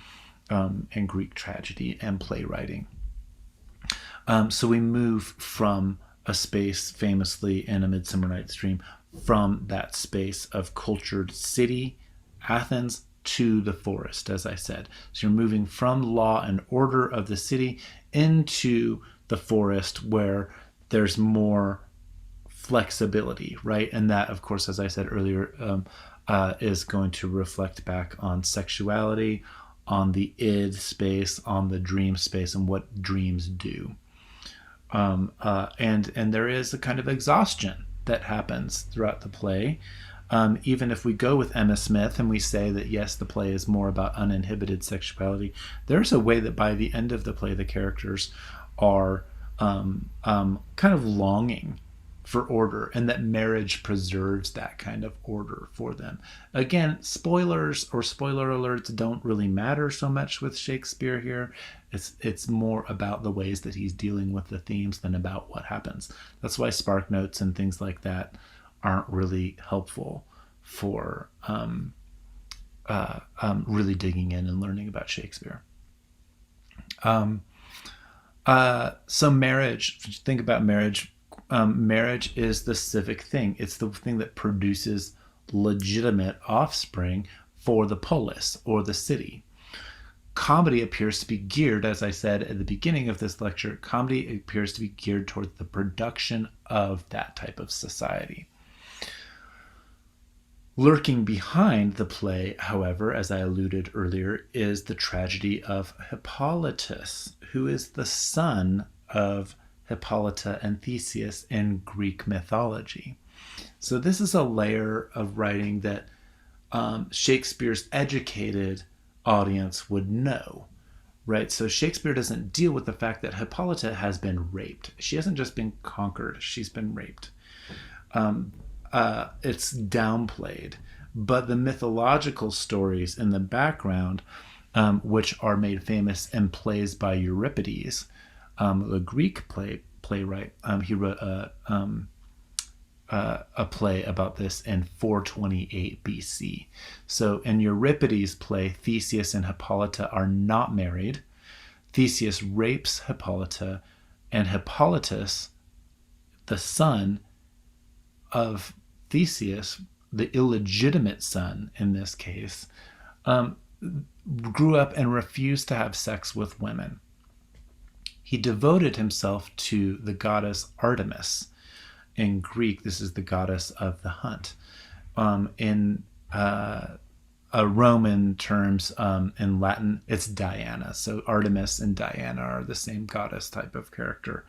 and Greek tragedy and playwriting. So we move from a space, famously in A Midsummer Night's Dream, from that space of cultured city, Athens, to the forest, as I said. So you're moving from law and order of the city into the forest where there's more flexibility, right? And that, of course, as I said earlier, is going to reflect back on sexuality, on the id space, on the dream space, and what dreams do. And there is a kind of exhaustion that happens throughout the play. Even if we go with Emma Smith and we say that, yes, the play is more about uninhibited sexuality, there's a way that by the end of the play, the characters are kind of longing for order, and that marriage preserves that kind of order for them. Again, spoilers or spoiler alerts don't really matter so much with Shakespeare here. It's more about the ways that he's dealing with the themes than about what happens. That's why spark notes and things like that aren't really helpful for really digging in and learning about Shakespeare. So marriage, think about marriage. Marriage is the civic thing. It's the thing that produces legitimate offspring for the polis or the city. Comedy appears to be geared, as I said at the beginning of this lecture, comedy appears to be geared towards the production of that type of society. Lurking behind the play, however, as I alluded earlier, is the tragedy of Hippolytus, who is the son of Hippolyta and Theseus in Greek mythology. So this is a layer of writing that Shakespeare's educated audience would know, right? So Shakespeare doesn't deal with the fact that Hippolyta has been raped. She hasn't just been conquered, she's been raped. It's downplayed, but the mythological stories in the background, which are made famous in plays by Euripides, the Greek playwright, he wrote a play about this in 428 BC. So in Euripides' play, Theseus and Hippolyta are not married. Theseus rapes Hippolyta, and Hippolytus, the son of Theseus, the illegitimate son in this case, grew up and refused to have sex with women. He devoted himself to the goddess Artemis. In Greek, this is the goddess of the hunt. In Roman terms, in Latin, it's Diana. So Artemis and Diana are the same goddess type of character.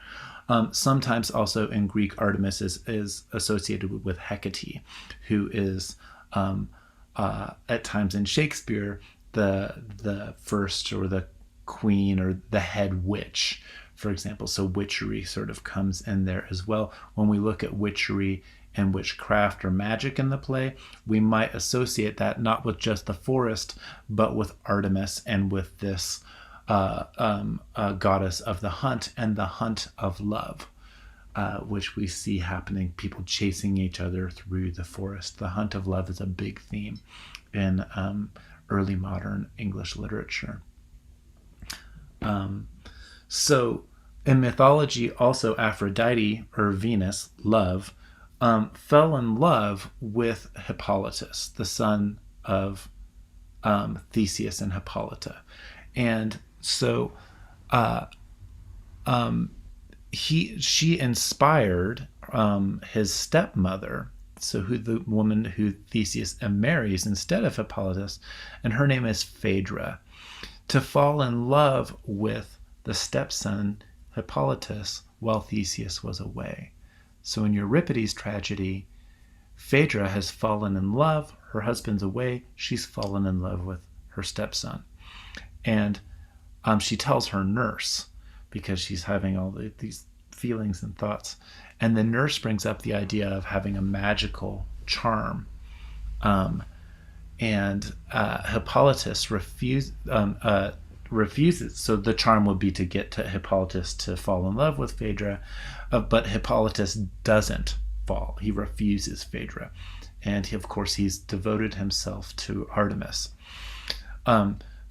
Sometimes also in Greek, Artemis is associated with Hecate, who is at times in Shakespeare the first or the queen or the head witch, for example. So witchery sort of comes in there as well. When we look at witchery and witchcraft or magic in the play, we might associate that not with just the forest, but with Artemis and with this goddess of the hunt and the hunt of love, which we see happening, people chasing each other through the forest. The hunt of love is a big theme in early modern English literature. So in mythology, also Aphrodite, or Venus, love, fell in love with Hippolytus, the son of Theseus and Hippolyta. And so she inspired his stepmother, so the woman who Theseus marries instead of Hippolytus, and her name is Phaedra, to fall in love with the stepson Hippolytus while Theseus was away. So in Euripides' tragedy, Phaedra has fallen in love. Her husband's away. She's fallen in love with her stepson. And she tells her nurse, because she's having all these feelings and thoughts. And the nurse brings up the idea of having a magical charm. And Hippolytus refuses. So the charm would be to get to Hippolytus to fall in love with Phaedra. But Hippolytus doesn't fall. He refuses Phaedra. And of course, he's devoted himself to Artemis.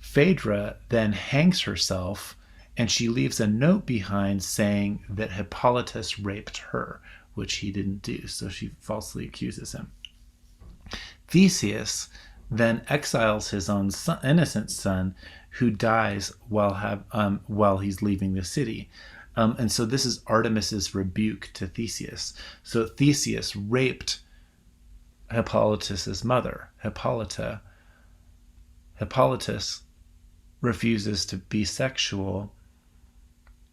Phaedra then hangs herself, and she leaves a note behind saying that Hippolytus raped her, which he didn't do. So she falsely accuses him. Theseus then exiles his own innocent son, who dies while he's leaving the city. And so this is Artemis's rebuke to Theseus. So Theseus raped Hippolytus's mother, Hippolyta. Hippolytus refuses to be sexual.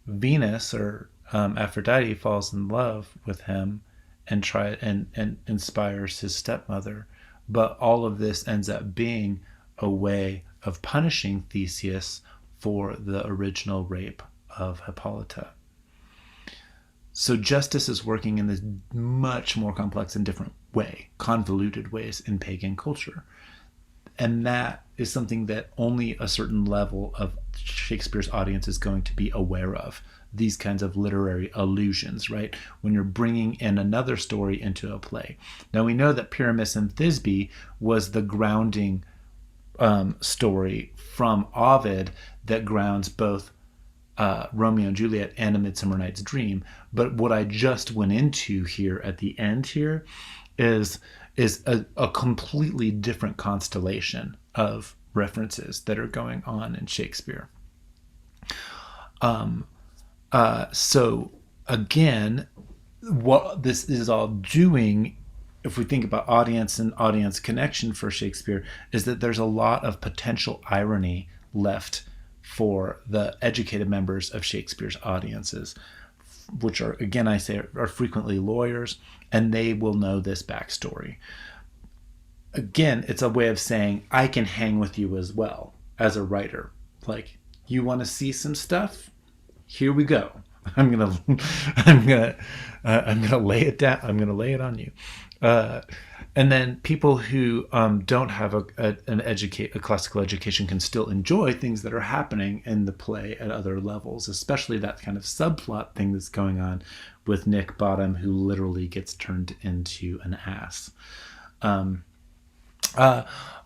Venus, or Aphrodite, falls in love with him and inspires his stepmother. But all of this ends up being a way of punishing Theseus for the original rape of Hippolyta. So justice is working in this much more complex and different way, convoluted ways in pagan culture. And that is something that only a certain level of Shakespeare's audience is going to be aware of. These kinds of literary allusions, right? When you're bringing in another story into a play. Now we know that Pyramus and Thisbe was the grounding story from Ovid that grounds both Romeo and Juliet and A Midsummer Night's Dream. But what I just went into here at the end here is a completely different constellation of references that are going on in Shakespeare. So again, what this is all doing, if we think about audience and audience connection for Shakespeare, is that there's a lot of potential irony left for the educated members of Shakespeare's audiences, which are, again, I say, are frequently lawyers, and they will know this backstory. Again, it's a way of saying, I can hang with you as well as a writer. Like, you want to see some stuff? Here we go. I'm gonna lay it down. I'm gonna lay it on you. And then people who don't have a classical education can still enjoy things that are happening in the play at other levels, especially that kind of subplot thing that's going on with Nick Bottom, who literally gets turned into an ass.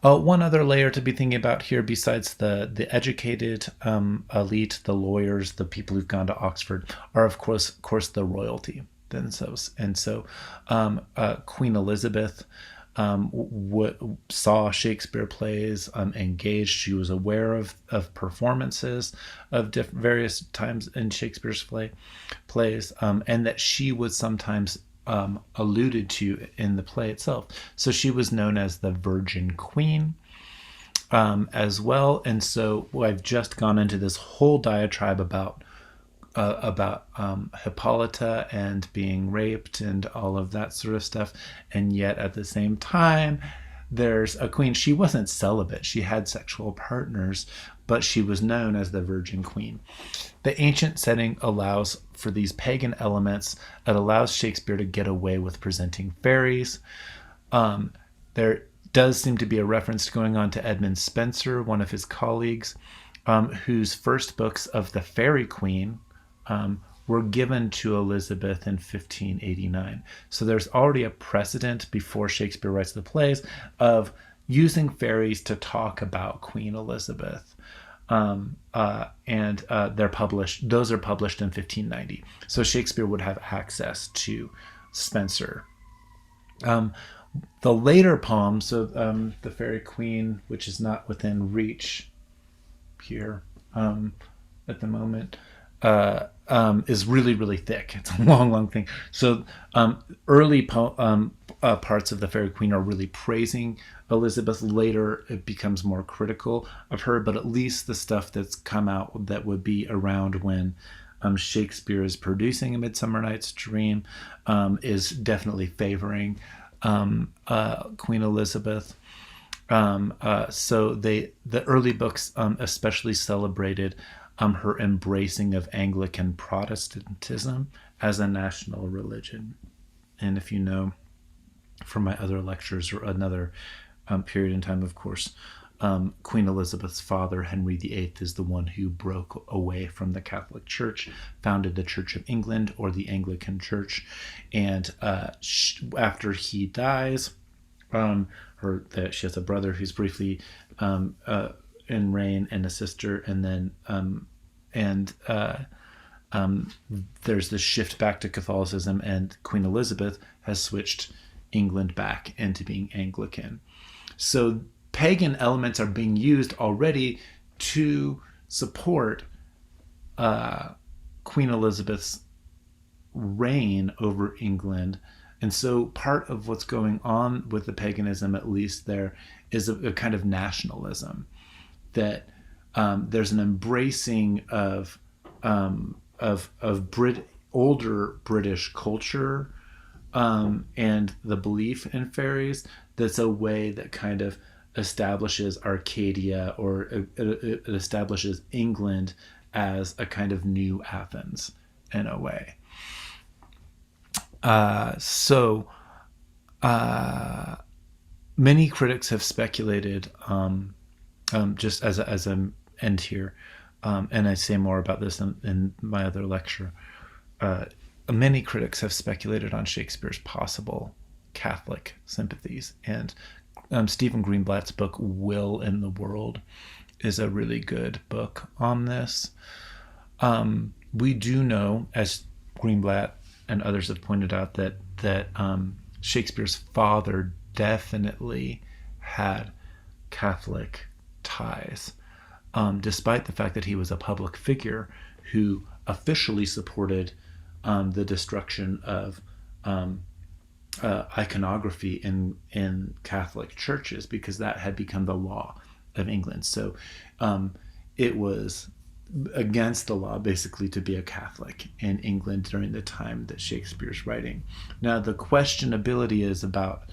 One other layer to be thinking about here, besides the educated elite, the lawyers, the people who've gone to Oxford, are of course the royalty themselves. And so Queen Elizabeth saw Shakespeare plays, engaged. She was aware of performances of various times in Shakespeare's plays, and that she would sometimes alluded to in the play itself. So she was known as the Virgin Queen as well. And so I've just gone into this whole diatribe about Hippolyta and being raped and all of that sort of stuff. And yet at the same time, there's a queen. She wasn't celibate. She had sexual partners, but she was known as the Virgin Queen. The ancient setting allows for these pagan elements. It allows Shakespeare to get away with presenting fairies. There does seem to be a reference going on to Edmund Spenser, one of his colleagues, whose first books of the Fairy Queen were given to Elizabeth in 1589. So there's already a precedent before Shakespeare writes the plays of using fairies to talk about Queen Elizabeth. And they're published. Those are published in 1590. So Shakespeare would have access to Spenser. The later poems, so the Fairy Queen, which is not within reach here at the moment, is really, really thick. It's a long thing. So early parts of the Fairy Queen are really praising Elizabeth. Later, it becomes more critical of her, but at least the stuff that's come out that would be around when Shakespeare is producing A Midsummer Night's Dream is definitely favoring Queen Elizabeth. So the early books especially celebrated her embracing of Anglican Protestantism as a national religion. And if you know from my other lectures or another period in time, of course, Queen Elizabeth's father, Henry VIII, is the one who broke away from the Catholic Church, founded the Church of England, or the Anglican Church. And after he dies, she has a brother who's briefly in reign, and a sister, and then there's this shift back to Catholicism, and Queen Elizabeth has switched England back into being Anglican. So pagan elements are being used already to support Queen Elizabeth's reign over England. And so part of what's going on with the paganism, at least there, is a kind of nationalism, that there's an embracing of older British culture and the belief in fairies. That's a way that kind of establishes Arcadia, or it establishes England as a kind of new Athens in a way. So many critics have speculated, just as an end here, and I say more about this in my other lecture, many critics have speculated on Shakespeare's possible Catholic sympathies. And Stephen Greenblatt's book, Will in the World, is a really good book on this. We do know, as Greenblatt and others have pointed out, that Shakespeare's father definitely had Catholic ties, despite the fact that he was a public figure who officially supported the destruction of iconography in Catholic churches, because that had become the law of England. So it was against the law, basically, to be a Catholic in England during the time that Shakespeare's writing. Now, the questionability is about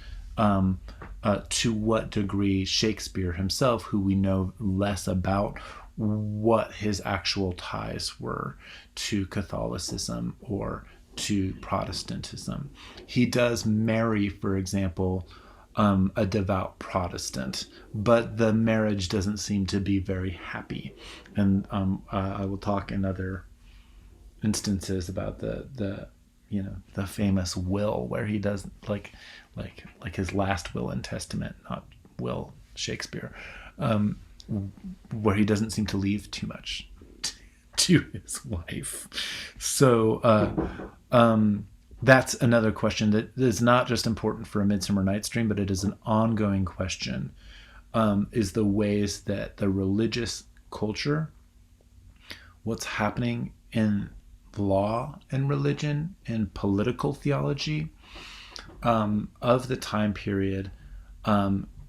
to what degree Shakespeare himself, who we know less about, what his actual ties were to Catholicism or to Protestantism. He does marry, for example, a devout Protestant, but the marriage doesn't seem to be very happy. And I will talk in other instances about the famous will, where he does like his last will and testament, not Will Shakespeare, where he doesn't seem to leave too much to his wife. So that's another question that is not just important for A Midsummer Night's Dream, but it is an ongoing question, is the ways that the religious culture, what's happening in law and religion and political theology of the time period,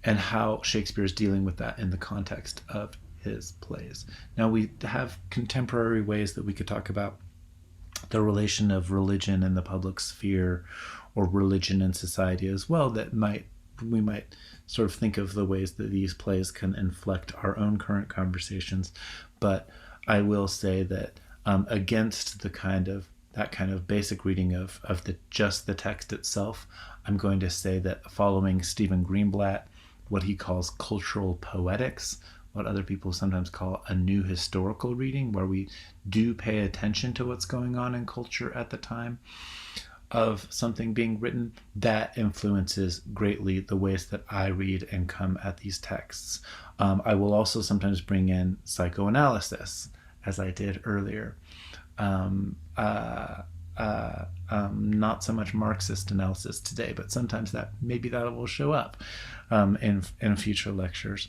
and how Shakespeare is dealing with that in the context of his plays. Now, we have contemporary ways that we could talk about the relation of religion in the public sphere, or religion in society as well, that we might sort of think of the ways that these plays can inflect our own current conversations. But I will say that against that kind of basic reading of just the text itself, I'm going to say that following Stephen Greenblatt, what he calls cultural poetics, what other people sometimes call a new historical reading, where we do pay attention to what's going on in culture at the time of something being written, that influences greatly the ways that I read and come at these texts. I will also sometimes bring in psychoanalysis, as I did earlier. Not so much Marxist analysis today, but sometimes that will show up in future lectures.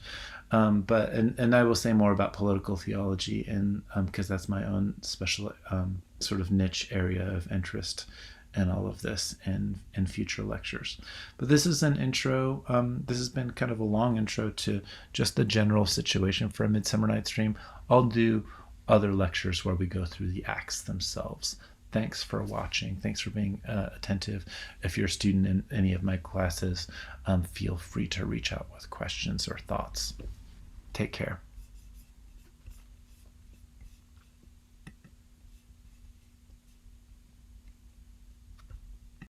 But I will say more about political theology, because that's my own special sort of niche area of interest in all of this in future lectures. But this is an intro. This has been kind of a long intro to just the general situation for A Midsummer Night's Dream. I'll do other lectures where we go through the acts themselves. Thanks for watching. Thanks for being attentive. If you're a student in any of my classes, feel free to reach out with questions or thoughts. Take care.